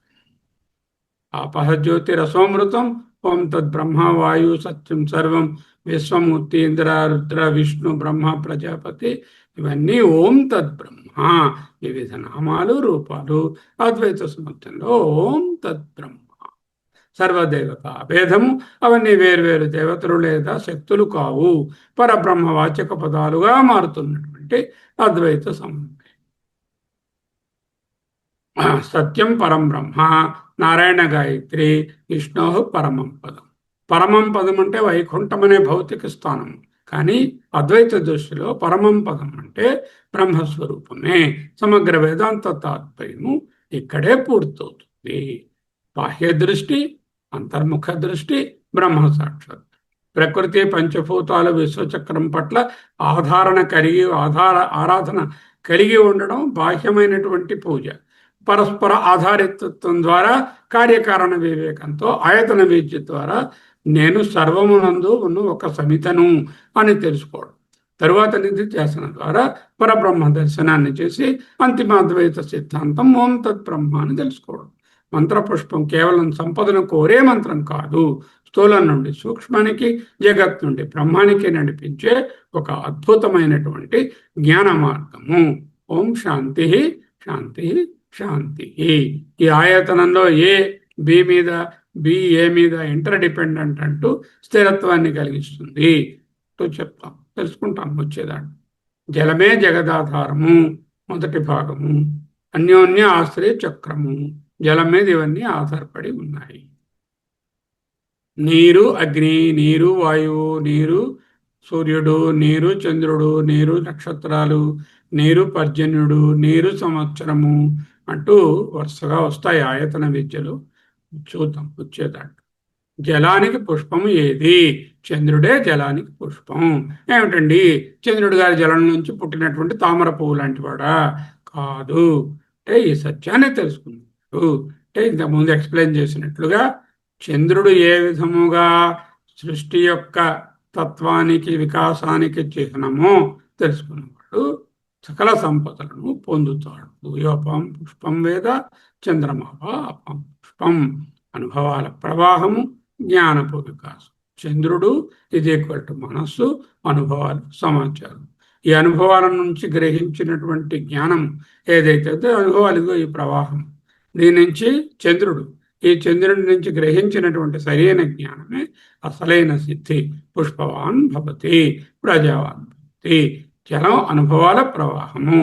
ఆపహజ్యోతి రసోమృతం ఓం తద్బ్రహ్మ వాయు సత్యం సర్వం విశ్వమూర్తి ఇంద్ర రుద్ర విష్ణు బ్రహ్మ ప్రజాపతి, ఇవన్నీ ఓం తద్బ్రహ్మ. వివిధ నామాలు, రూపాలు అద్వైత సముద్రంలో ఓం తద్బ్రహ్మ. సర్వదేవత భేదము, అవన్నీ వేర్వేరు దేవతలు లేదా శక్తులు కావు, పరబ్రహ్మవాచక పదాలుగా మారుతున్నటువంటి అద్వైత సమన్వయం. సత్యం పరం బ్రహ్మ, నారాయణ గాయత్రి, విష్ణో పరమం పదం. పరమం పదం అంటే వైకుంఠం అనే భౌతిక స్థానం, కానీ అద్వైత దృష్టిలో పరమం పదం అంటే బ్రహ్మస్వరూపమే. సమగ్ర వేదాంత తాత్పర్యము ఇక్కడే పూర్తవుతుంది. బాహ్య దృష్టి, అంతర్ముఖ దృష్టి, బ్రహ్మ సాక్షాత్. ప్రకృతి పంచభూతాలు విశ్వచక్రం పట్ల ఆరాధన కలిగి ఉండడం బాహ్యమైనటువంటి పూజ. పరస్పర ఆధారితత్వం ద్వారా కార్యకారణ వివేకంతో ఆయతన విద్య ద్వారా నేను సర్వమునందు ఉన్న ఒక సమితను అని తెలుసుకోవడం. తరువాత నిధిధ్యాసన ద్వారా పరబ్రహ్మ దర్శనాన్ని చేసి అంతిమాద్వైత సిద్ధాంతం ఓం తత్ బ్రహ్మ అని తెలుసుకోవడం. మంత్రపుష్పం కేవలం సంపదను కోరే మంత్రం కాదు, స్థూలం నుండి సూక్ష్మానికి, జగత్ నుండి బ్రహ్మానికి నడిపించే ఒక అద్భుతమైనటువంటి జ్ఞాన మార్గము. ఓం శాంతి శాంతి శాంతి. ఈ ఆయతనంలో ఏ బి మీద, బి ఏ మీద ఇంటర్ డిపెండెంట్ అంటూ స్థిరత్వాన్ని కలిగిస్తుంది చెప్తాం, తెలుసుకుంటాం వచ్చేదాన్ని. జలమే జగదాధారము మొదటి భాగము, అన్యోన్య ఆశ్రయ చక్రము. జలం మీద ఇవన్నీ ఆధారపడి ఉన్నాయి. నీరు అగ్ని, నీరు వాయువు, నీరు సూర్యుడు, నీరు చంద్రుడు, నీరు నక్షత్రాలు, నీరు పర్జన్యుడు, నీరు సంవత్సరము అంటూ వరుసగా వస్తాయి ఆయతన విద్యలు. చూద్దాం వచ్చేదాన్ని. జలానికి పుష్పము ఏది? చంద్రుడే జలానికి పుష్పం. ఏమిటండి, చంద్రుడు గారి జలం నుంచి పుట్టినటువంటి తామర పువ్వు లాంటి వాడా? కాదు. అంటే ఈ సత్యాన్ని తెలుసుకున్నాడు. అంటే ఇంతకుముందు ఎక్స్ప్లెయిన్ చేసినట్లుగా చంద్రుడు ఏ విధముగా సృష్టి యొక్క తత్వానికి, వికాసానికి చిహ్నమో తెలుసుకున్నవాడు సకల సంపదలను పొందుతాడు. యోపం పుష్పం వేద చంద్రమావా అపం పుష్పం. అనుభవాల ప్రవాహము, జ్ఞానపు వికాసం. చంద్రుడు ఇది ఈక్వల్ టు మనస్సు, అనుభవాలు, సమాచారం. ఈ అనుభవాల నుంచి గ్రహించినటువంటి జ్ఞానం ఏదైతే అనుభవాలు, ఈ ప్రవాహం, దీని నుంచి చంద్రుడు, ఈ చంద్రుడి నుంచి గ్రహించినటువంటి సరైన జ్ఞానమే అసలైన సిద్ధి. పుష్పవాన్ భవతి, ప్రజావాన్ భవతి. జలం అనుభవాల ప్రవాహము.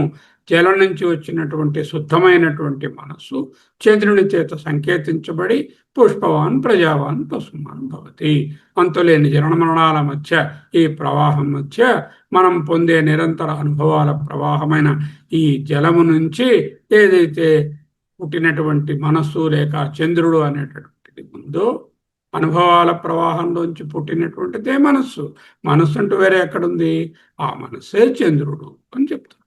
జలం నుంచి వచ్చినటువంటి శుద్ధమైనటువంటి మనస్సు చంద్రుని చేత సంకేతించబడి పుష్పవాన్ ప్రజావాన్ పశుమాన్ భవతి. అంతులేని జనన మరణాల మధ్య, ఈ ప్రవాహం మధ్య మనం పొందే నిరంతర అనుభవాల ప్రవాహమైన ఈ జలము నుంచి ఏదైతే పుట్టినటువంటి మనస్సు లేక చంద్రుడు అనేటటువంటిది ఉందో, అనుభవాల ప్రవాహంలోంచి పుట్టినటువంటిదే మనస్సు. మనస్సు అంటూ వేరే ఎక్కడుంది? ఆ మనస్సే చంద్రుడు అని చెప్తారు.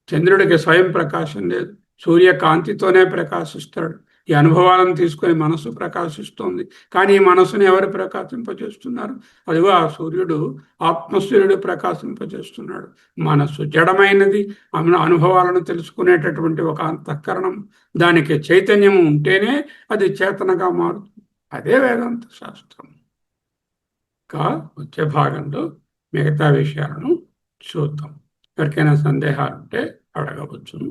చంద్రుడికి స్వయం ప్రకాశం లేదు, సూర్యకాంతితోనే ప్రకాశిస్తాడు. ఈ అనుభవాలను తీసుకొని మనస్సు ప్రకాశిస్తోంది. కానీ ఈ మనస్సును ఎవరు ప్రకాశింపజేస్తున్నారు? అదిగో ఆ సూర్యుడు, ఆత్మసూర్యుడు ప్రకాశింపజేస్తున్నాడు. మనస్సు జడమైనది. అనుభవాలను తెలుసుకునేటటువంటి ఒక అంతఃకరణం, దానికి చైతన్యము ఉంటేనే అది చేతనగా మారుతుంది. అదే వేదాంత శాస్త్రం. ఇంకా వచ్చే భాగంలో మిగతా విషయాలను చూద్దాం. ఎవరికైనా సందేహాలు ఉంటే అడగవచ్చును.